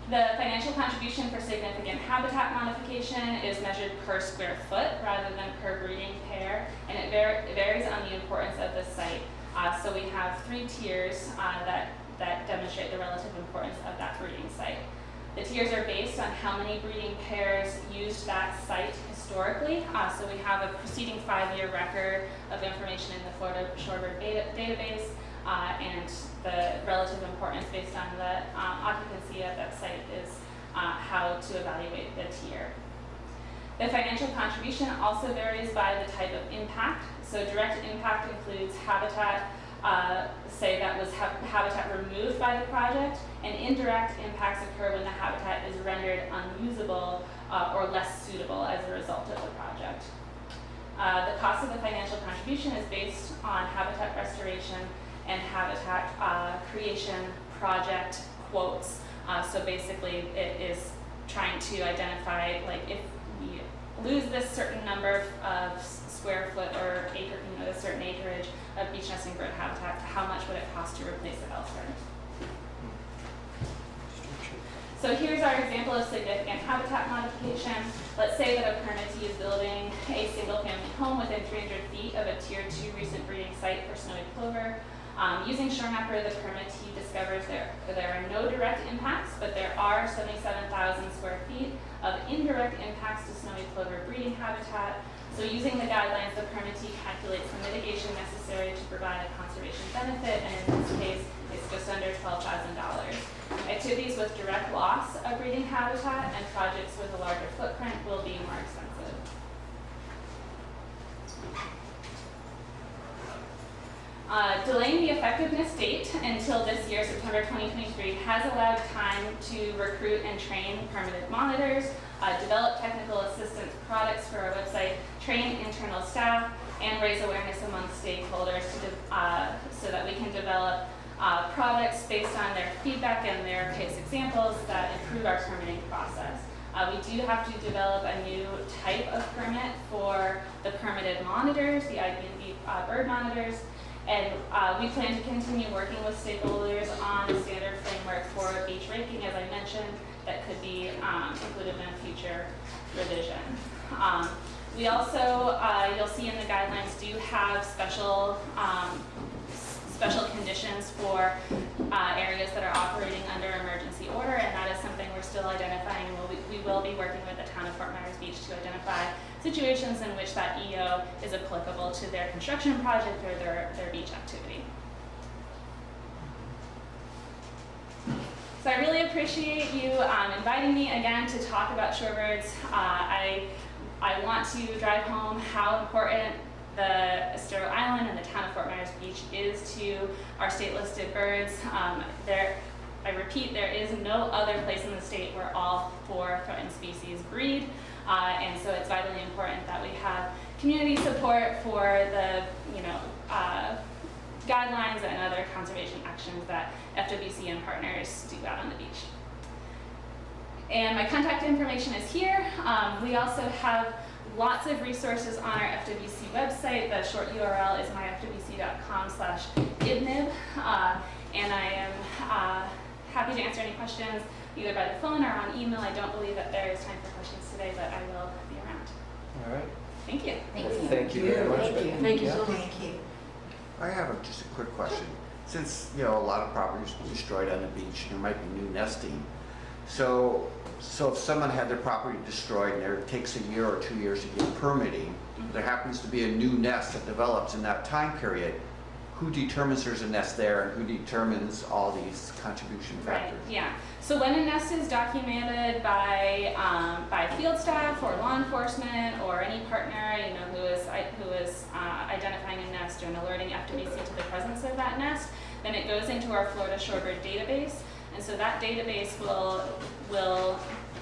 The financial contribution for significant habitat modification is measured per square foot rather than per breeding pair, and it varies on the importance of the site. So we have 3 tiers that demonstrate the relative importance of that breeding site. The tiers are based on how many breeding pairs used that site historically. So we have a preceding 5-year record of information in the Florida Shorebird database, and the relative importance based on the occupancy of that site is how to evaluate the tier. The financial contribution also varies by the type of impact. So direct impact includes habitat, say that was habitat removed by the project, and indirect impacts occur when the habitat is rendered unusable or less suitable as a result of the project. The cost of the financial contribution is based on habitat restoration and habitat creation project quotes. So basically it is trying to identify, like, if we lose this certain number of square foot or acre, a certain acreage of beach nesting bird habitat, how much would it cost to replace it elsewhere? So here's our example of significant habitat modification. Let's say that a permittee is building a single-family home within 300 feet of a Tier 2 recent breeding site for snowy plover. Using ShoreMapper, the permittee discovers there are no direct impacts, but there are 77,000 square feet of indirect impacts to snowy plover breeding habitat. So using the guidelines, the permittee calculates the mitigation necessary to provide a conservation benefit, and in this case, it's just under $12,000. Activities with direct loss of breeding habitat and projects with a larger footprint will be more expensive. Delaying the effectiveness date until this year, September 2023, has allowed time to recruit and train permitted monitors, develop technical assistance products for our website, train internal staff, and raise awareness among stakeholders so that we can develop products based on their feedback and their case examples that improve our permitting process. We do have to develop a new type of permit for the permitted monitors, the IBNB bird monitors, And we plan to continue working with stakeholders on a standard framework for beach ranking, as I mentioned, that could be included in a future revision. We also, you'll see in the guidelines, do have special conditions for areas that are operating under emergency order, and that is something we're still identifying, and we will be working with the town of Fort Myers Beach to identify situations in which that EO is applicable to their construction project or their beach activity. So I really appreciate you inviting me again to talk about shorebirds. I want to drive home how important the Estero Island and the town of Fort Myers Beach is to our state-listed birds. I repeat, there is no other place in the state where all 4 threatened species breed, and so it's vitally important that we have community support for the guidelines and other conservation actions that FWC and partners do out on the beach. And my contact information is here. We also have lots of resources on our FWC website. The short URL is myfwc.com/ibnib. And I am happy to answer any questions either by the phone or on email. I don't believe that there is time for questions today, but I will be around. All right. Thank you. Thank you very much. Thank you so much. Thank you. I have just a quick question. Since, a lot of properties destroyed on the beach, there might be new nesting. So if someone had their property destroyed and it takes a year or 2 years to get permitting, there happens to be a new nest that develops in that time period, who determines there's a nest there and who determines all these contribution factors? Right, yeah. So when a nest is documented by field staff or law enforcement or any partner, who is identifying a nest and alerting FWC to the presence of that nest, then it goes into our Florida Shorebird database. And so that database will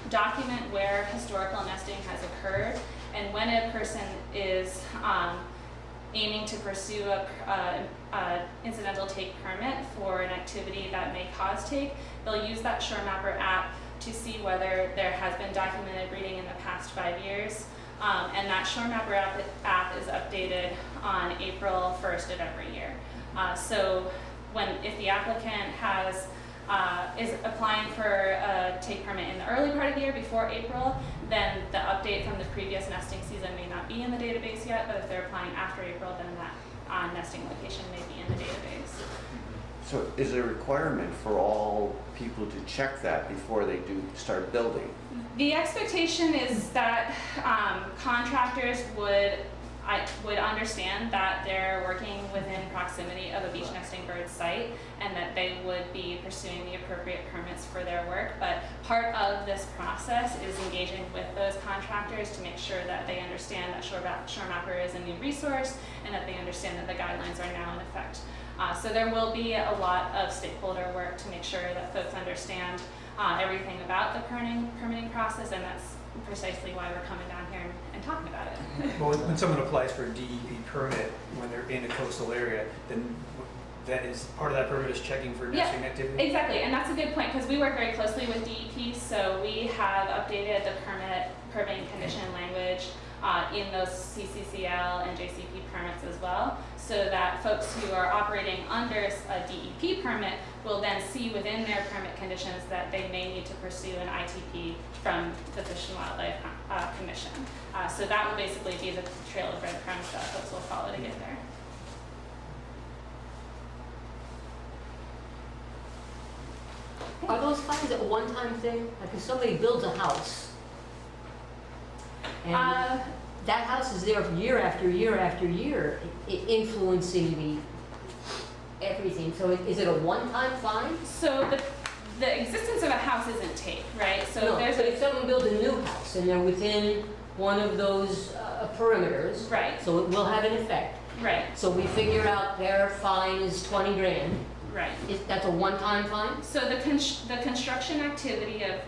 document where historical nesting has occurred, and when a person is aiming to pursue a incidental take permit for an activity that may cause take, they'll use that Shore Mapper app to see whether there has been documented breeding in the past 5 years. And that Shore Mapper app is updated on April 1st of every year. So if the applicant is applying for a take permit in the early part of the year before April, then the update from the previous nesting season may not be in the database yet, but if they're applying after April, then that nesting location may be in the database. So is there a requirement for all people to check that before they do start building? The expectation is that contractors would understand that they're working within proximity of a beach nesting bird site and that they would be pursuing the appropriate permits for their work. But part of this process is engaging with those contractors to make sure that they understand that Shore Mapper is a new resource and that they understand that the guidelines are now in effect. So there will be a lot of stakeholder work to make sure that folks understand everything about the permitting process, and that's precisely why we're coming down here and talking about it. Well, when someone applies for a DEP permit, when they're in a coastal area, then that is, part of that permit is checking for nesting activity? Exactly, and that's a good point, because we work very closely with DEP, so we have updated the permitting condition language in those CCCL and JCP permits as well, so that folks who are operating under a DEP permit will then see within their permit conditions that they may need to pursue an ITP from the Fish and Wildlife Commission. So that will basically be the trail of breadcrumbs that folks will follow to get there. Are those fines a one-time thing? Like if somebody builds a house and that house is there for year after year after year, influencing everything. So is it a one-time fine? So the existence of a house isn't take, right? So No, there's but if someone builds a new house and they're within one of those perimeters, right, so it will have an effect. right, So we figure out their fine is 20 grand. right. That's a one-time fine? So the construction activity of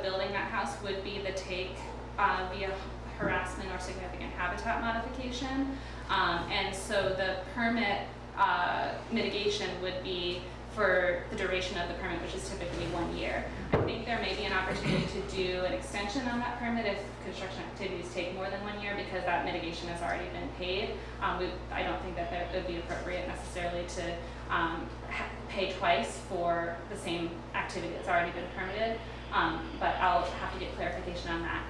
building that house would be the take via harassment or significant habitat modification. And so the permit mitigation would be for the duration of the permit, which is typically 1 year. I think there may be an opportunity to do an extension on that permit if construction activities take more than 1 year, because that mitigation has already been paid. I don't think that it would be appropriate necessarily to pay twice for the same activity that's already been permitted, but I'll have to get clarification on that.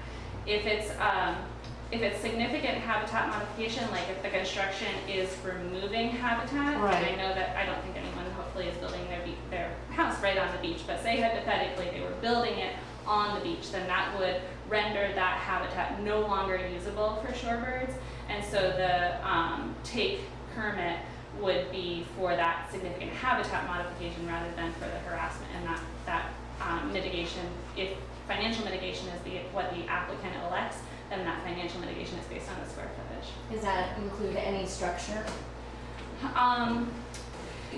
If it's significant habitat modification, like if the construction is removing habitat, Right. and I know that I don't think anyone hopefully is building their house right on the beach, but say hypothetically they were building it on the beach, then that would render that habitat no longer usable for shorebirds, and so the take permit would be for that significant habitat modification rather than for the harassment, and that mitigation, if financial mitigation is what the applicant elects, then that financial mitigation is based on the square footage. Does that include any structure?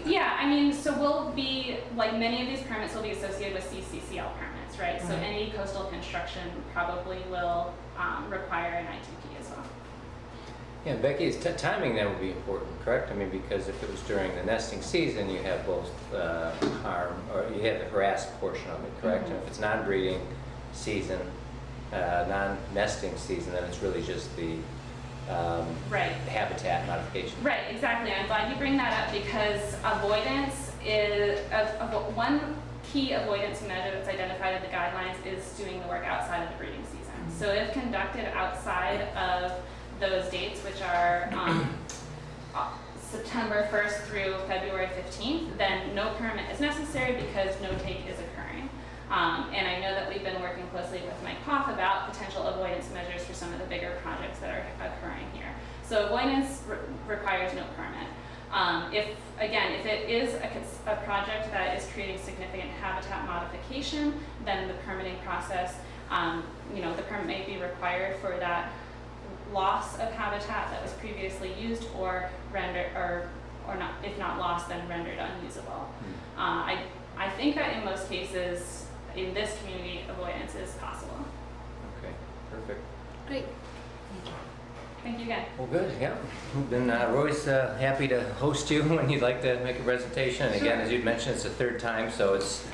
Yeah, I mean, so we'll be, like many of these permits will be associated with CCCL permits, right? So any coastal construction probably will require an ITP as well. Yeah, Becky, timing that would be important, correct? I mean, because if it was during the nesting season, you have both harm, or you have the harassed portion of it, correct? And if it's non-breeding season, non-nesting season, then it's really just the Right. habitat modification. Right, exactly. I'm glad you bring that up because avoidance is, one key avoidance measure that's identified in the guidelines is doing the work outside of the breeding season. So if conducted outside of those dates, which are September 1st through February 15th, then no permit is necessary because no take is occurring. And I know that we've been working closely with Mike Hoff about potential avoidance measures for some of the bigger projects that are occurring here. So avoidance requires no permit. If it is a project that is creating significant habitat modification, then the permitting process, the permit may be required for that loss of habitat that was previously used or rendered, or not, if not lost, then rendered unusable. I think that in most cases, in this community, avoidance is possible. Okay, perfect. Great. Thank you again. Well, good, yeah. Then Roy's happy to host you when you'd like to make a presentation. And again, as you'd mentioned, it's the third time, so it's,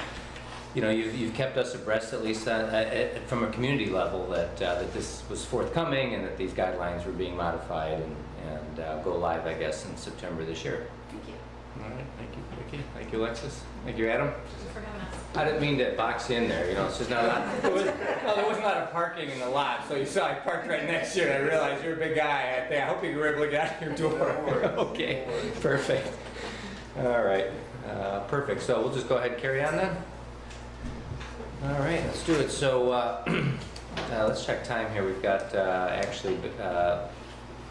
you've kept us abreast, at least from a community level, that this was forthcoming and that these guidelines were being modified and go live, I guess, in September this year. Thank you. All right, thank you, Vicki. Thank you, Alexis. Thank you, Adam. Thank you for having us. I didn't mean to box you in there, it's just not a lot. There wasn't a lot of parking in the lot, so you saw I parked right next to you, and I realized you're a big guy. I hope you were able to get out your door. Okay, perfect. All right, perfect. So we'll just go ahead and carry on then. All right, let's do it. So let's check time here. We've got actually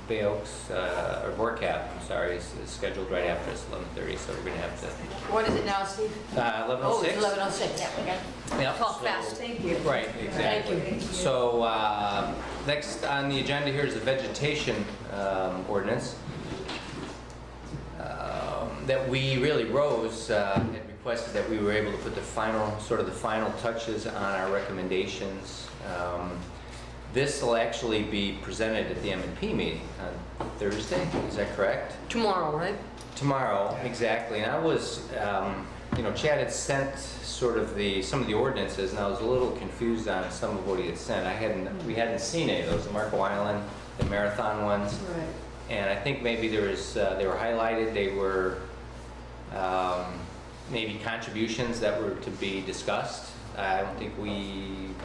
Bay Oaks, or Vorcap, I'm sorry, is scheduled right after us, 11:30, so we're going to have to... What is it now, Steve? 11:06. Oh, it's 11:06. Yeah, okay. Yep, Talk so- fast. Thank you. Right, exactly. Thank you. So next on the agenda here is the vegetation ordinance that we really, Rose had requested that we were able to put the final touches on our recommendations. This will actually be presented at the M&P meeting on Thursday, is that correct? Tomorrow, right? Tomorrow, exactly. And I was, Chad had sent sort of some of the ordinances, and I was a little confused on some of what he had sent. We hadn't seen any of those, the Marco Island, the Marathon ones. Right. And I think maybe they were highlighted, they were maybe contributions that were to be discussed. I don't think we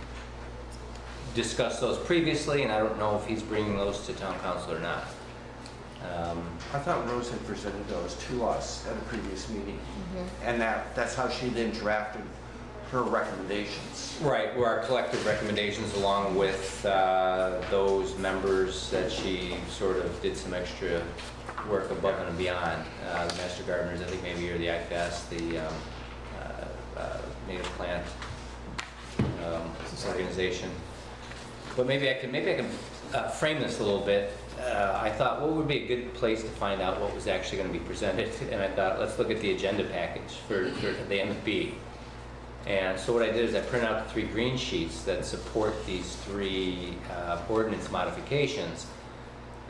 discussed those previously, and I don't know if he's bringing those to town council or not. I thought Rose had presented those to us at a previous meeting, and that's how she then drafted her recommendations. Right, were our collective recommendations along with those members that she sort of did some extra work above and beyond. The Master Gardeners, I think maybe, or the IFAS, the Native Plant Organization. But maybe I can frame this a little bit. I thought, what would be a good place to find out what was actually going to be presented? And I thought, let's look at the agenda package for the MFB. And so what I did is I printed out the 3 green sheets that support these 3 ordinance modifications.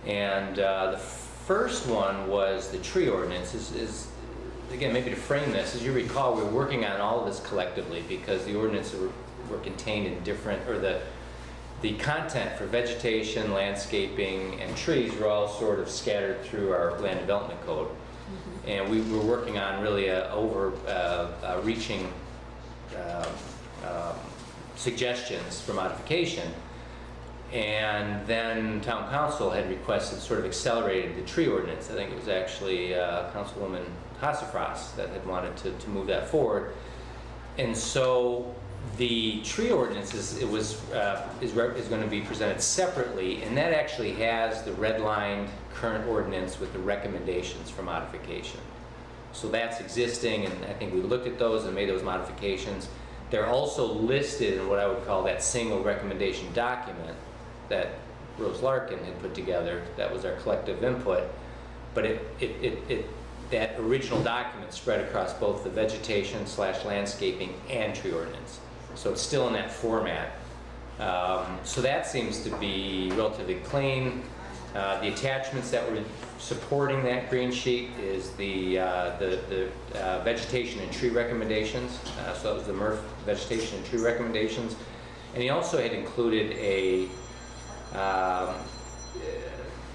And the first one was the tree ordinance. again, maybe to frame this, as you recall, we were working on all of this collectively because the ordinances were contained in different, or the content for vegetation, landscaping, and trees were all sort of scattered through our land development code. And we were working on really reaching suggestions for modification. And then town council had requested, sort of accelerated the tree ordinance. I think it was actually Councilwoman Hassefras that had wanted to move that forward. And so the tree ordinance is going to be presented separately, and that actually has the redlined current ordinance with the recommendations for modification. So that's existing, and I think we looked at those and made those modifications. They're also listed in what I would call that single recommendation document that Rose Larkin had put together. That was our collective input, but that original document spread across both the vegetation / landscaping and tree ordinance. So it's still in that format. So that seems to be relatively clean. The attachments that were supporting that green sheet is the vegetation and tree recommendations. So that was the METRF vegetation and tree recommendations. And he also had included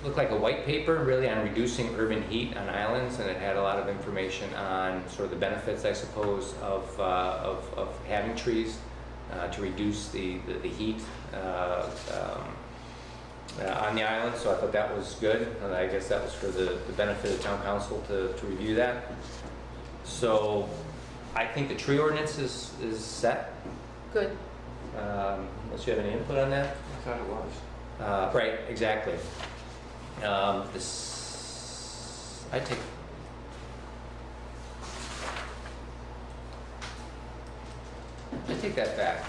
looked like a white paper really on reducing urban heat on islands, and it had a lot of information on sort of the benefits, I suppose, of having trees to reduce the heat on the island. So I thought that was good, and I guess that was for the benefit of town council to review that. So I think the tree ordinance is set. Good. Unless you have any input on that? I thought it was. Right, exactly. I take that back.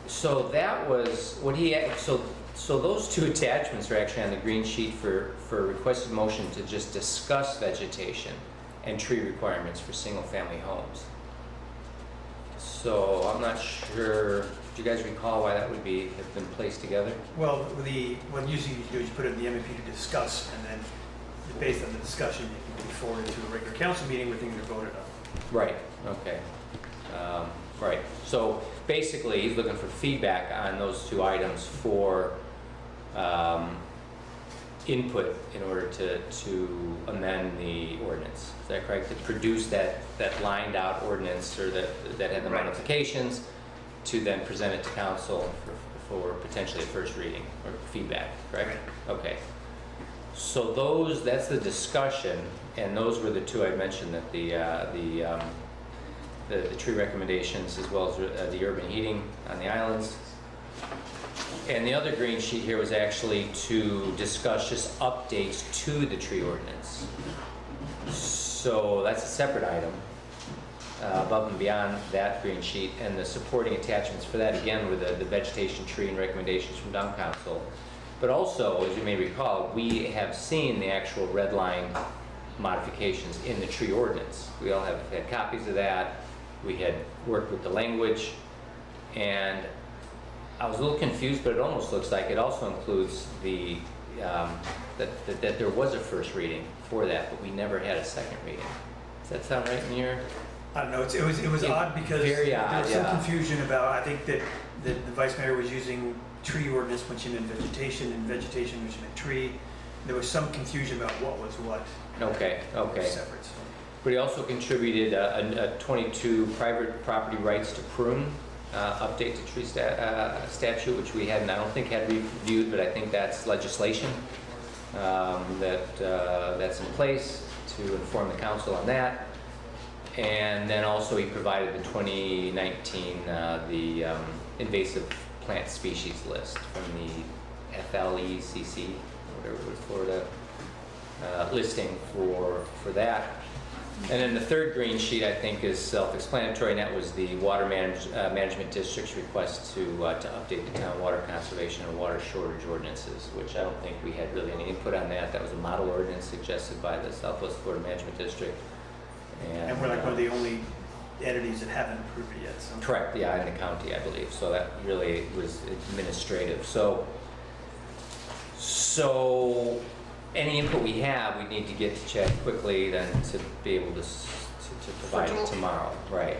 So that was what he had, so those two attachments are actually on the green sheet for requested motion to just discuss vegetation and tree requirements for single-family homes. So I'm not sure, do you guys recall why that would have been placed together? Well, what usually you do is you put it in the MEP to discuss, and then based on the discussion, you can be forwarded to a regular council meeting where things are voted on. Right, okay. Right, so basically he's looking for feedback on those two items for input in order to amend the ordinance. Is that correct? To produce that lined out ordinance, or that had the modifications, to then present it to council for potentially a first reading or feedback, correct? Okay. So that's the discussion, and those were the two I mentioned, that the tree recommendations, as well as the urban heating on the islands. And the other green sheet here was actually to discuss just updates to the tree ordinance. So that's a separate item above and beyond that green sheet, and the supporting attachments for that again were the vegetation, tree, and recommendations from town council. But also, as you may recall, we have seen the actual red line modifications in the tree ordinance. We all have had copies of that. We had worked with the language, and I was a little confused, but it almost looks like it also includes that there was a first reading for that, but we never had a second reading. Does that sound right in your? I don't know, it was odd because very there odd, was some yeah. confusion about, I think that the vice mayor was using tree ordinance when she meant vegetation, and vegetation when she meant tree. There was some confusion about what was what. Okay. Separate. So. But he also contributed a 22 private property rights to prune update to tree statute, which we hadn't, I don't think had reviewed, but I think that's legislation that's in place to inform the council on that. And then also he provided the 2019 invasive plant species list from the FLECC, whatever it was, Florida listing for that. And then the third green sheet, I think, is self-explanatory, and that was the Water Management District's request to update the town water conservation and water shortage ordinances, which I don't think we had really any input on that. That was a model ordinance suggested by the Southwest Florida Management District. And we're like one of the only entities that haven't approved it yet. So. Correct, yeah, in the county, I believe. So that really was administrative. So any input we have, we need to get to Chad quickly then to be able to provide it tomorrow, right?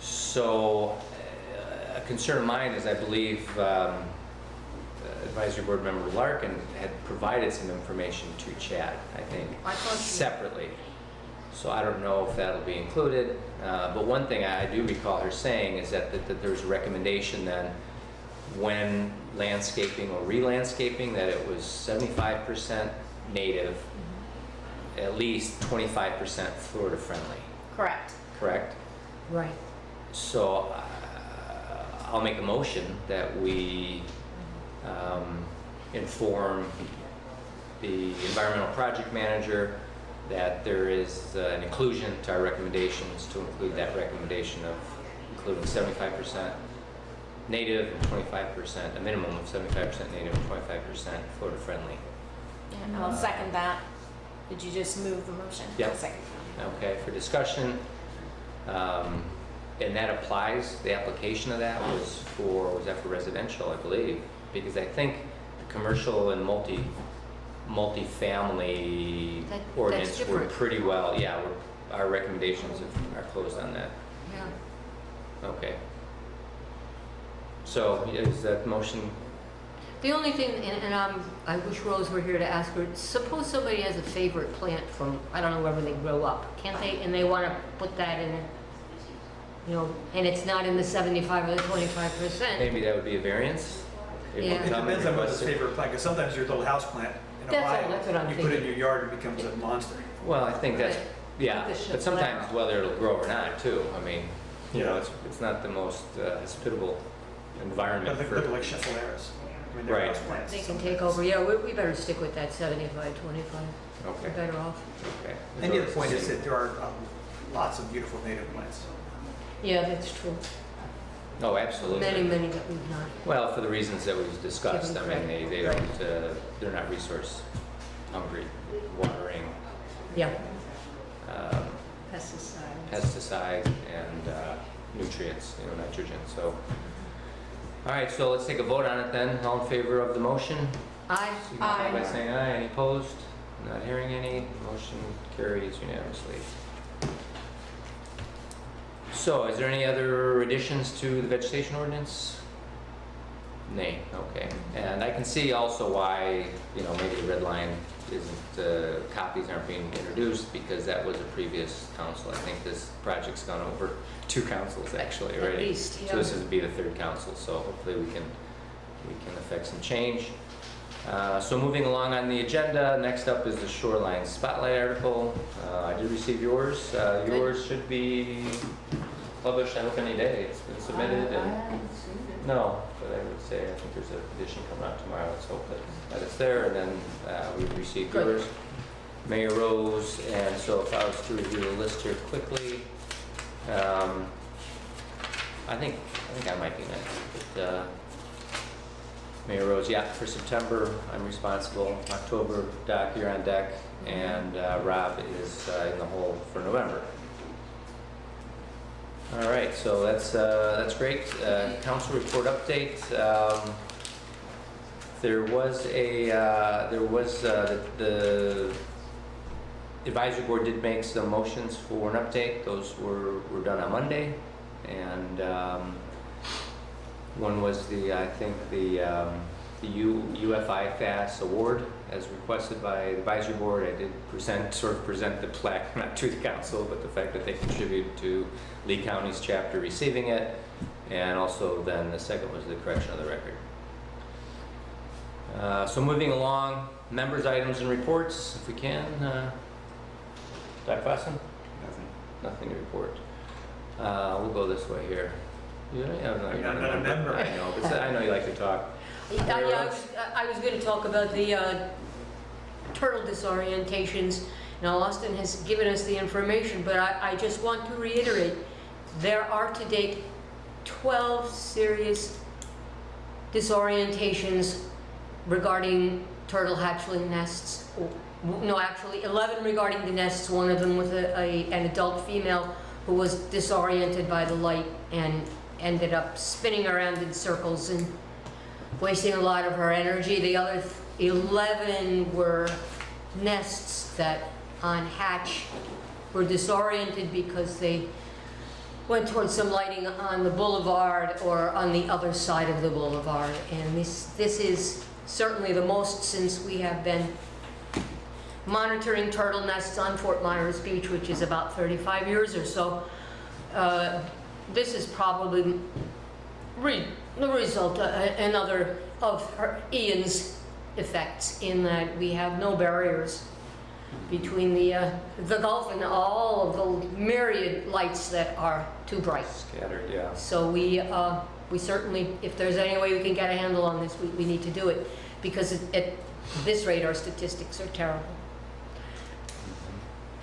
So, a concern of mine is I believe Advisory Board Member Larkin had provided some information to Chad, I think, I thought she- separately. So I don't know if that'll be included, but one thing I do recall her saying is that there's a recommendation then when landscaping or re-landscaping, that it was 75% native, at least 25% Florida friendly, Correct. correct? Right. So I'll make a motion that we inform the environmental project manager that there is an inclusion to our recommendations, to include that recommendation of including 75% native and 25%, a minimum of 75% native and 25% Florida friendly. And I'll second that. Did you just move the motion? Yep. I'll second. Okay, for discussion, and that applies, the application of that was that for residential, I believe? Because I think the commercial and multi-family That's ordinance were different. pretty well, yeah, our recommendations are closed on that. Yeah. Okay. So is that motion, The only thing, and I wish Rose were here to ask her, suppose somebody has a favorite plant from, I don't know, wherever they grow up, can't they, and they want to put that in, you know, and it's not in the 75 or the 25%. maybe that would be a variance? If Yeah. we It come and depends on what's request his it? favorite plant, because sometimes your little house plant in That's all, Ohio, that's what I'm you put it in thinking. your yard, it becomes a monster. Well, I think that's, Right. yeah, Like the but sometimes chiffonera. whether it'll grow or not too. I mean, you know, Yeah. it's not the most hospitable environment But for. look like chiffonera's. I mean, they're Right. house plants. They can take over, yeah, we better stick with that 75, 25. We're Okay, better off. okay. And the other point is that there are lots of beautiful native plants. Yeah, that's true. Oh, absolutely. Many that we've not. Well, for the reasons that we've discussed, I Given mean, they credit. don't, they're not resource hungry, watering, Yeah. um, Pesticides. pesticides and nutrients, you know, nitrogen, so. All right, so let's take a vote on it then. All in favor of the motion? Aye. Signify by saying aye. Any opposed? Not hearing any. Motion carries unanimously. So is there any other additions to the vegetation ordinance? Nay, okay. And I can see also why, you know, maybe the red line isn't, copies aren't being introduced because that was a previous council. I think this project's gone over 2 councils actually At already. least, So yeah. this would be the 3rd council, so hopefully we can affect some change. So moving along on the agenda, next up is the shoreline spotlight article. I did receive yours. Yours should be published, I hope, any day. It's been submitted and, no, but I would say, I think there's an edition coming out tomorrow. Let's hope that it's there, and then we've received Good. yours. Mayor Rose, and so if I was to review the list here quickly, I think I might be next, but Mayor Rose, yeah, for September, I'm responsible. October, Doc, you're on deck, and Rob is in the hole for November. All right, so that's great. Council report update. There was the advisory board did make some motions for an update. Those were done on Monday, and one was I think the UFI FAS award as requested by the advisory board. I did present the plaque, not to the council, but the fact that they contributed to Lee County's chapter receiving it, and also then the second was the correction of the record. So moving along, members' items and reports, if we can. Dr. Fossen? Nothing. Nothing to report. We'll go this way here. Yeah, no, you're I'm not a member. I know, but I know you like to talk. I was going to talk about the turtle disorientations. Now, Austin has given us the information, but I just want to reiterate, there are to date 12 serious disorientations regarding turtle hatchling nests. No, actually 11 regarding the nests, one of them with an adult female who was disoriented by the light and ended up spinning around in circles and wasting a lot of her energy. The other 11 were nests that on Hatch were disoriented because they went towards some lighting on the boulevard or on the other side of the boulevard. And this is certainly the most since we have been monitoring turtle nests on Fort Myers Beach, which is about 35 years or so. This is probably the result, another of Ian's effects, in that we have no barriers between the Gulf and all of the myriad lights that are too bright. Scattered, yeah. So we certainly, if there's any way we can get a handle on this, we need to do it, because at this rate our statistics are terrible.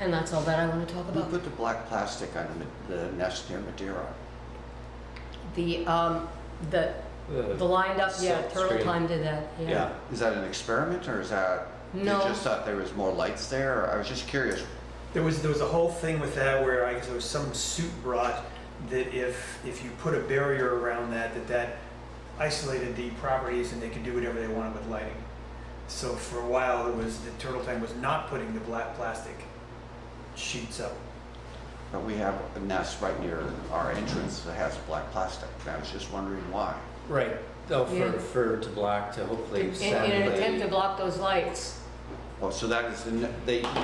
And that's all that I want to talk Who about. put the black plastic on the nest near Madeira? The lined up, yeah, Silk turtle screen. time did that, yeah. Is that an experiment, or is that, No. they just thought there was more lights there? I was just curious. There was a whole thing with that where I guess there was some suit brought that if you put a barrier around that isolated the properties and they could do whatever they wanted with lighting. So for a while, the turtle time was not putting the black plastic sheets up. But we have a nest right near our entrance that has black plastic. I was just wondering why. Right. Oh, Yeah. to block, to hopefully In send an attempt to a... block those lights, Oh, so that is,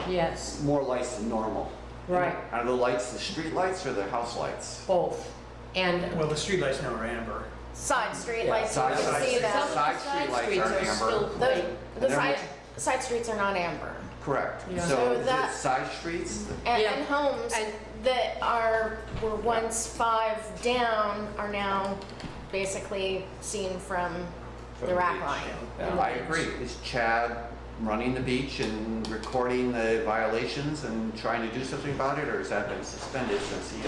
yes, more lights than normal. right, Are the lights the street lights or the house lights? both. And Well, the street lights now are amber. Side street Yeah, lights, you side can street. see some that. of the Side street lights streets are are amber. still The, bright. the And they're side streets are not amber. Correct. Yeah. So So is it that- side streets? And, Yeah. and homes And- that were once 5 down are now basically seen from From the the rack beach, line. yeah. I agree. Is Chad running the beach and recording the violations and trying to do something about it, or has that been suspended since he,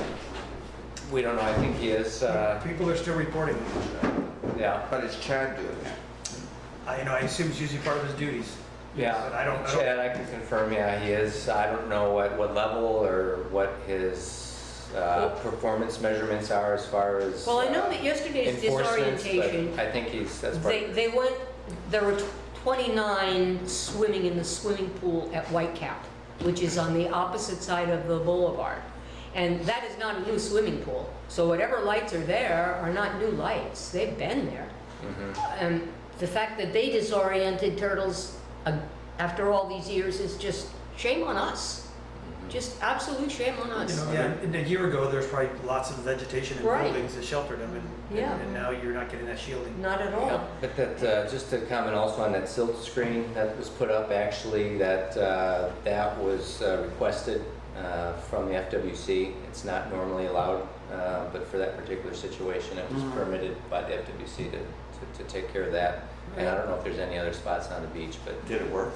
We don't know, I think he is, People are still reporting. yeah. but is Chad doing it? I assume it's usually part of his duties. Yeah, But I don't- Chad, I can confirm, yeah, he is. I don't know at what level or what his performance measurements are as far as Well, I know that yesterday's enforcement, disorientation, but I think that's part of it. they went, there were 29 swimming in the swimming pool at Whitecap, which is on the opposite side of the boulevard. And that is not a new swimming pool. So whatever lights are there are not new lights. They've been there. Mhm. And the fact that they disoriented turtles after all these years is just shame on us. Just absolute shame on us. And a year ago, there's probably lots of vegetation and Right. buildings that sheltered them, Yeah. and now you're not getting that shielding. Not at Yeah, all. but that, just to comment also on that silk screen that was put up, actually, that was requested from the FWC. It's not normally allowed, but for that particular situation, it was permitted by the FWC to take care of that. And I don't know if there's any other spots on the beach, but Did it work?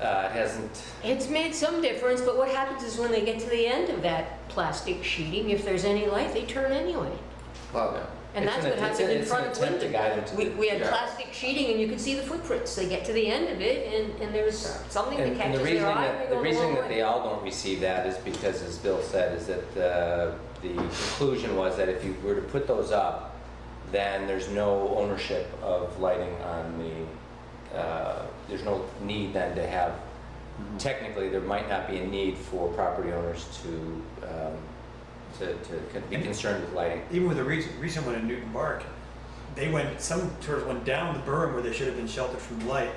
it hasn't. It's made some difference, but what happens is when they get to the end of that plastic sheeting, if there's any light, they turn anyway. Well, And It's that's an what att- happened in it's front an of attempt to Wyndham. guide them to We had Yeah. plastic sheeting and you can see the footprints. They get to the end of it and there's something that And catches the their reason eye that, and they the go a reason long that they way. all don't receive that is because, as Bill said, is that the conclusion was that if you were to put those up, then there's no ownership of lighting on there's no need then to have, technically, there might not be a need for property owners to be concerned with lighting. Even with the recent one in Newton Park, some turtles went down the berm where they should have been sheltered from light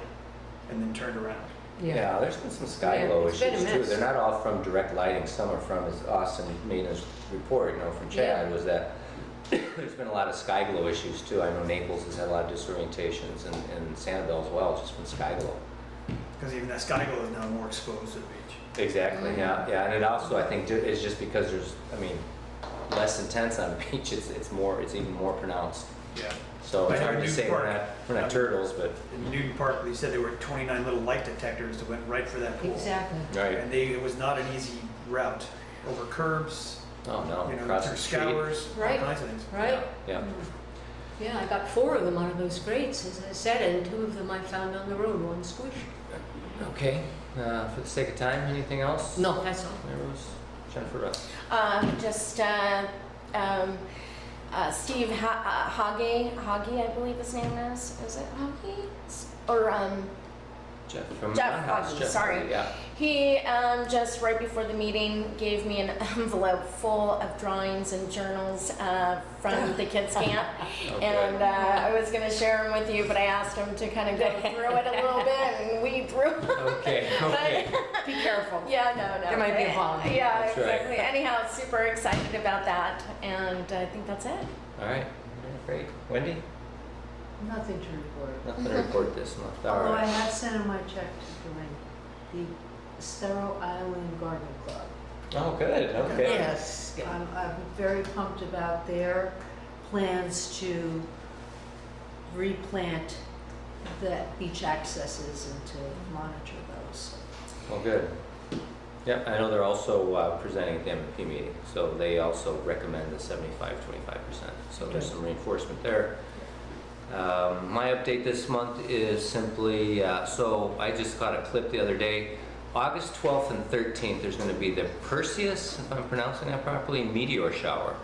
and then turned around. Yeah, there's been some sky Yeah, glow it's been a issues too. mess. They're not all from direct lighting. Some are from, as Austin made his report, from Chad, Yeah. was that there's been a lot of sky glow issues too. I know Naples has had a lot of disorientations and Sanibel as well, just from sky glow. Because even that sky glow is now more exposed to the beach. Exactly, yeah. And it also, I think, is just because there's, less intense on the beach, it's even more pronounced. Yeah. So it's I know hard to Newton say Park- we're not turtles, but, In Newton Park, they said there were 29 little light detectors that went right for that pool. Exactly. right. And it was not an easy route, over curbs, Oh, no, you know, across through the street. scours, all Right. kinds of things. Right? Yeah. Yeah, I got 4 of them out of those crates, as I said, and 2 of them I found on the road, one squished. Okay, for the sake of time, anything else? No, that's all. There was Jennifer Russ. Steve Hage, I believe his name is. Is it Hage? Or Jeff from Jeff House. Huggy, sorry. Yeah. He just right before the meeting gave me an envelope full of drawings and journals from the kids' camp, Okay. and I was going to share them with you, but I asked him to kind of go through it a little bit and weed through. Okay, okay. Be careful. Yeah, no. There might be a bomb. Yeah, That's right. exactly. Anyhow, super excited about that, and I think that's it. All right, great. Wendy? Nothing to report. Nothing to report this month. All Although I right. have sent in my check to join the Estero Island Garden Club. Oh, good, okay. Yes. I'm very pumped about their plans to replant the beach accesses and to monitor those. Well, good. Yep, I know they're also presenting at the MVP meeting, so they also recommend the 75-25%. So there's Good. some reinforcement there. My update this month is simply, so I just got a clip the other day. August 12th and 13th, there's going to be the Perseus, if I'm pronouncing that properly, meteor shower.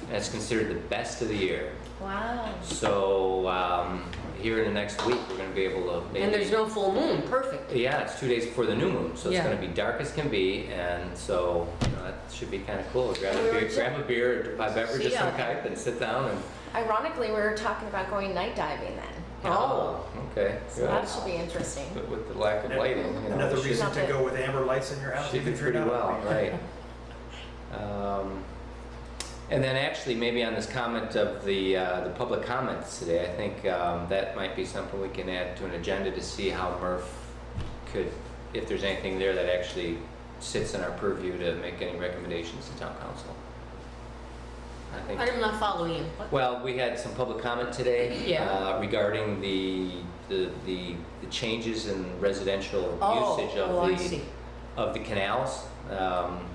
And it's considered the best of the year. Wow. So here in the next week, we're going to be able to maybe... And there's no full moon, perfect. Yeah, it's 2 days before the new moon, so it's Yeah. going to be dark as can be, and so that should be kind of cool. Grab a beer, buy a beverage of some type, and sit down and... Ironically, we were talking about going night diving then. Oh, okay, So good. that should be interesting. But with the lack of lighting, you know, Another it should- reason to go with amber lights in your house. should be even if you're pretty not. well, right. And then actually, maybe on this comment of the public comments today, I think that might be something we can add to an agenda to see how METRF could, if there's anything there that actually sits in our purview to make any recommendations to town council. I think. I'm not following you. What? Well, we had some public comment today Yeah. regarding the changes in residential usage I see. of the canals.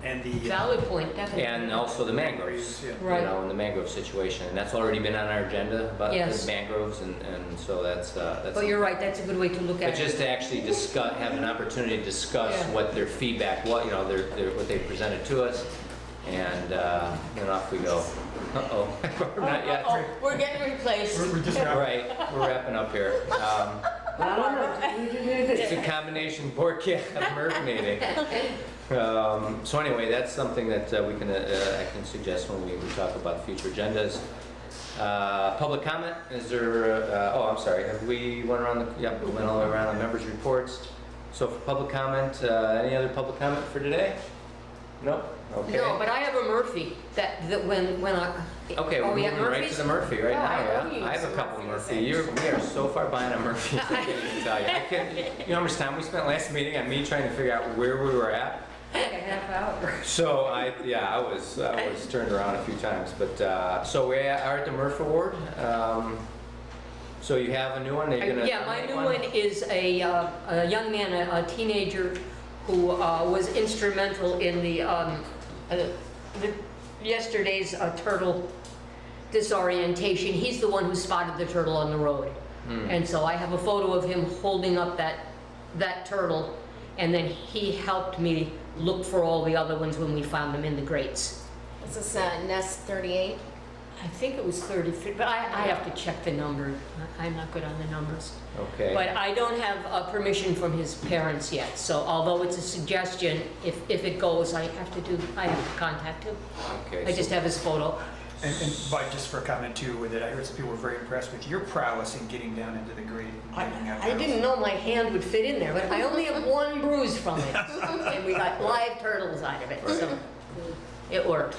And the. Valid point, definitely. And also the mangroves, Yeah. Right. you know, and the mangrove situation, and that's already been on our agenda about Yes. the mangroves, and so that's. But you're right, that's a good way to look But at just it. to actually discuss, have an opportunity to discuss Yeah. what their feedback, what you know, what they presented to us, and then off we go. Uh-oh, we're not yet. Oh, we're getting replaced. We're just Right, we're wrapping up here. It's a combination board cap MERV meeting. So anyway, that's something that I can suggest when we talk about future agendas. Public comment, is there, oh, I'm sorry, have we went around we went all the way around the members' reports. So for public comment, any other public comment for today? Nope, okay. No, but I have a Murphy that when I. Okay, Oh, we're we have moving right Murphys? to the Murphy right Oh, I now, know you yeah. I have a use couple Murphy Murphy. We are so far behind on Murphys, I can't even tell you. You know how much time we spent last meeting on me trying to figure out where we were at? Like a half hour. So I was turned around a few times, but so we are at the Murph Award. So you have a new one? Are you gonna Yeah, my nominate new one is a young man, a teenager, who was instrumental in the yesterday's turtle disorientation. He's the one who spotted the turtle on the road. And so I have a photo of him holding up that turtle, and then he helped me look for all the other ones when we found them in the grates. Is this Nest 38? I think it was 30 feet, but I have to check the number. I'm not good on the numbers. Okay. But I don't have permission from his parents yet, so although it's a suggestion, if it goes, I have to contact him. Okay. I just have his photo. And but just for a comment too, with it, I heard some people were very impressed with your prowess in getting down into the grate. and digging out I turtles. didn't know my hand would fit in there, but I only have one bruise from it. And we got live turtles out of it, so it worked.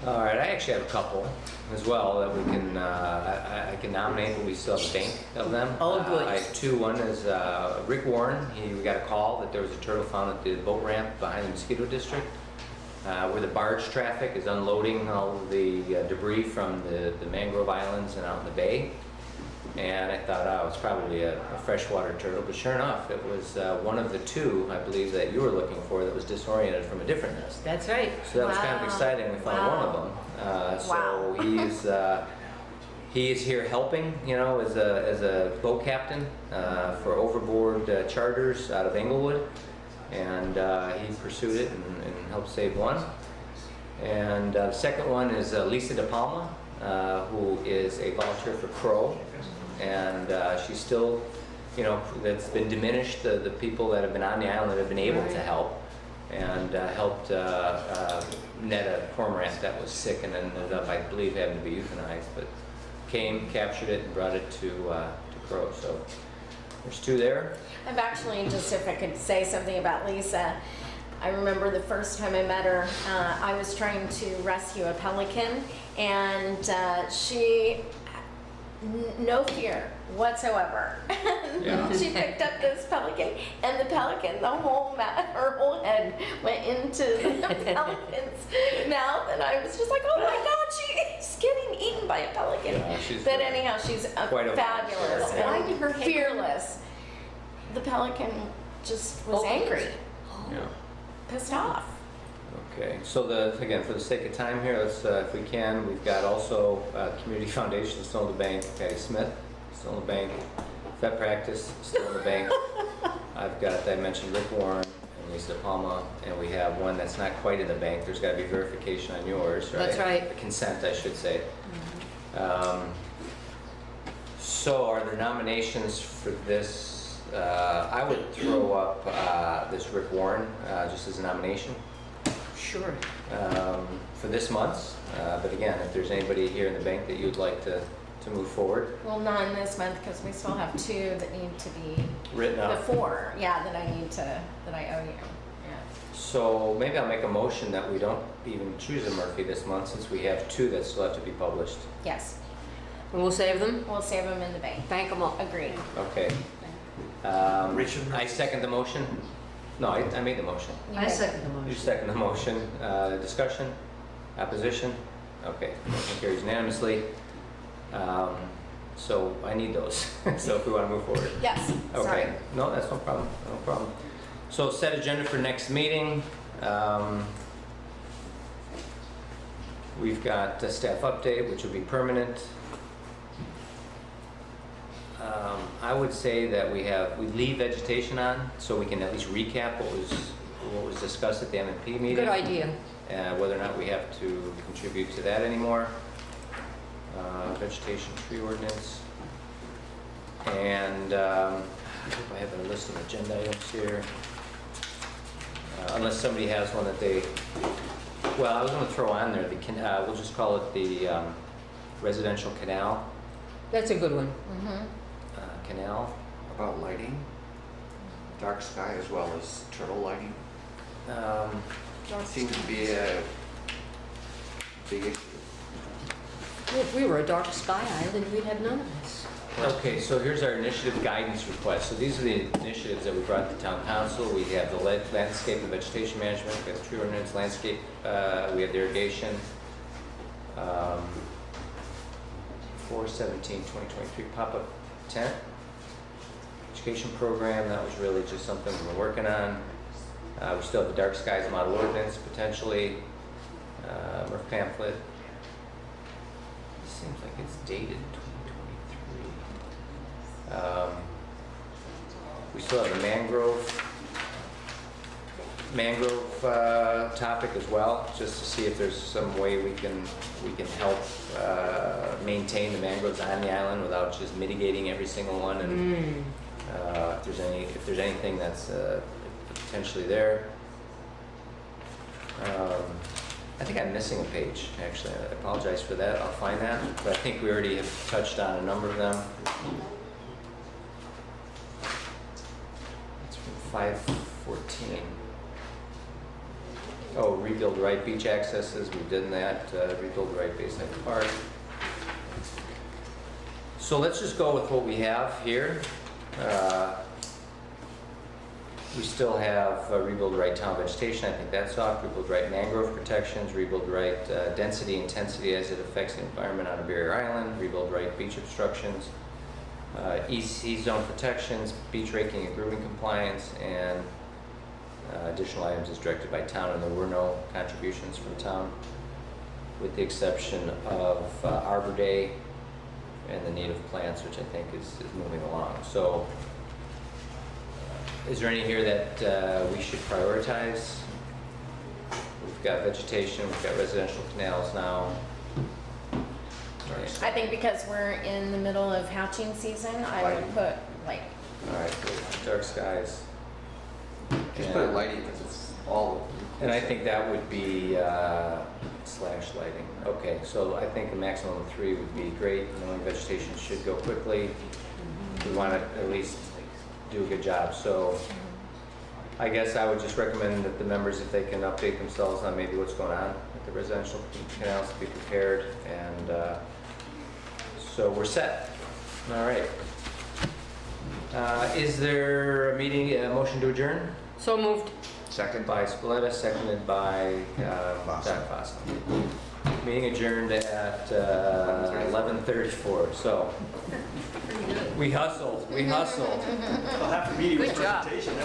All right, I actually have a couple as well that we can, I can nominate, but we still have a bank of them. Oh, good. I have two. One is Rick Warren. We got a call that there was a turtle found at the boat ramp behind the mosquito district, where the barge traffic is unloading all of the debris from the mangrove islands and out in the bay. And I thought, oh, it's probably a freshwater turtle, but sure enough, it was one of the two, I believe, that you were looking for that was disoriented from a different nest. That's right. So that was kind of Wow. exciting. We found one of them. So he is here helping, you know, as a boat captain for Overboard Charters out of Englewood, and he pursued it and helped save one. And the second one is Lisa De Palma, who is a volunteer for Crow, and she's still that's been diminished, the people that have been on the island have been able to Right. help, and helped net a cormorant that was sick and ended up, I believe, having to be euthanized, but came, captured it, and brought it to Crow. So there's 2 there. I've actually, just if I could say something about Lisa, I remember the first time I met her, I was trying to rescue a pelican, and she, no fear whatsoever. Yeah. She picked up this pelican, and the pelican, her whole head went into the pelican's mouth, and I was just like, oh my God, she's getting eaten by a pelican. Yeah, she's, But anyhow, she's quite a fabulous monster. Why and did her head- fearless. The pelican just was Oh. angry, Yeah. pissed off. Okay, so again, for the sake of time here, let's, if we can, we've got also Community Foundation still in the bank, Patty Smith still in the bank, Vet Practice still in the bank. I've got, I mentioned Rick Warren and Lisa Palma, and we have one that's not quite in the bank. There's got to be verification on yours, right? That's right. Consent, I should say. So are there nominations for this? I would throw up this Rick Warren just as a nomination. Sure. For this month's, but again, if there's anybody here in the bank that you'd like to move forward, Well, not this month, because we still have 2 that need to be, written the up. 4, yeah, that I owe you. Yeah. So maybe I'll make a motion that we don't even choose a Murphy this month, since we have 2 that still have to be published. Yes, And we'll save them? we'll save them in the bank. Bank them up. Agreed. Okay. Richard I Murphy. second the motion. No, I made the motion. You I may- second the You motion. second the motion. Discussion? Opposition? Okay, motion carries unanimously. So I need those, so if we want to move forward. Yes, sorry. Okay, no, that's no problem, no problem. So set agenda for next meeting. We've got a staff update, which will be permanent. I would say that we leave vegetation on, so we can at least recap what was discussed at the M&P meeting. Good idea. Whether or not we have to contribute to that anymore. Vegetation tree ordinance. And I hope I have a list of agenda items here. Unless somebody has one that they, well, I was going to throw on there, we'll just call it the residential canal. That's a good one. Mhm. Canal. About lighting, dark sky as well as turtle lighting, seems to be a big issue. If we were a dark sky island, we'd have none of this. Okay, so here's our initiative guidance request. So these are the initiatives that we brought to town council. We have the landscape and vegetation management, we have the tree ordinance, landscape, we have the irrigation. 4/17/2023 pop-up tent. Education program, that was really just something we're working on. We still have the dark skies model ordinance potentially. Murph pamphlet. Seems like it's dated 2023. We still have the mangrove topic as well, just to see if there's some way we can help maintain the mangroves on the island without just mitigating every single one, and if there's anything that's potentially there. I think I'm missing a page, actually. I apologize for that. I'll find that. But I think we already have touched on a number of them. It's from 514. Oh, rebuild right beach accesses. We've done that. Rebuild right Bayside Park. So let's just go with what we have here. We still have rebuild right town vegetation, I think that's off, rebuild right mangrove protections, rebuild right density intensity as it affects the environment on a barrier island, rebuild right beach obstructions, EC zone protections, beach raking and grooming compliance, and additional items as directed by town, and there were no contributions from town, with the exception of Arbor Day and the native plants, which I think is moving along. So, is there any here that we should prioritize? We've got vegetation, we've got residential canals now. I think because we're in the middle of hatching season, I would put like All right, good. Dark skies. Just put lighting, because it's all. And I think that would be slash lighting. Okay, so I think a maximum of 3 would be great, knowing vegetation should go quickly. We want to at least do a good job, so I guess I would just recommend that the members, if they can update themselves on maybe what's going on at the residential canals, be prepared, and so we're set. All right. Is there a motion to adjourn? So moved. Second. By Spaletta, seconded by Dr. Foster. Meeting adjourned at 11:34, so we hustled. I'll have to meet you with Good job. presentation.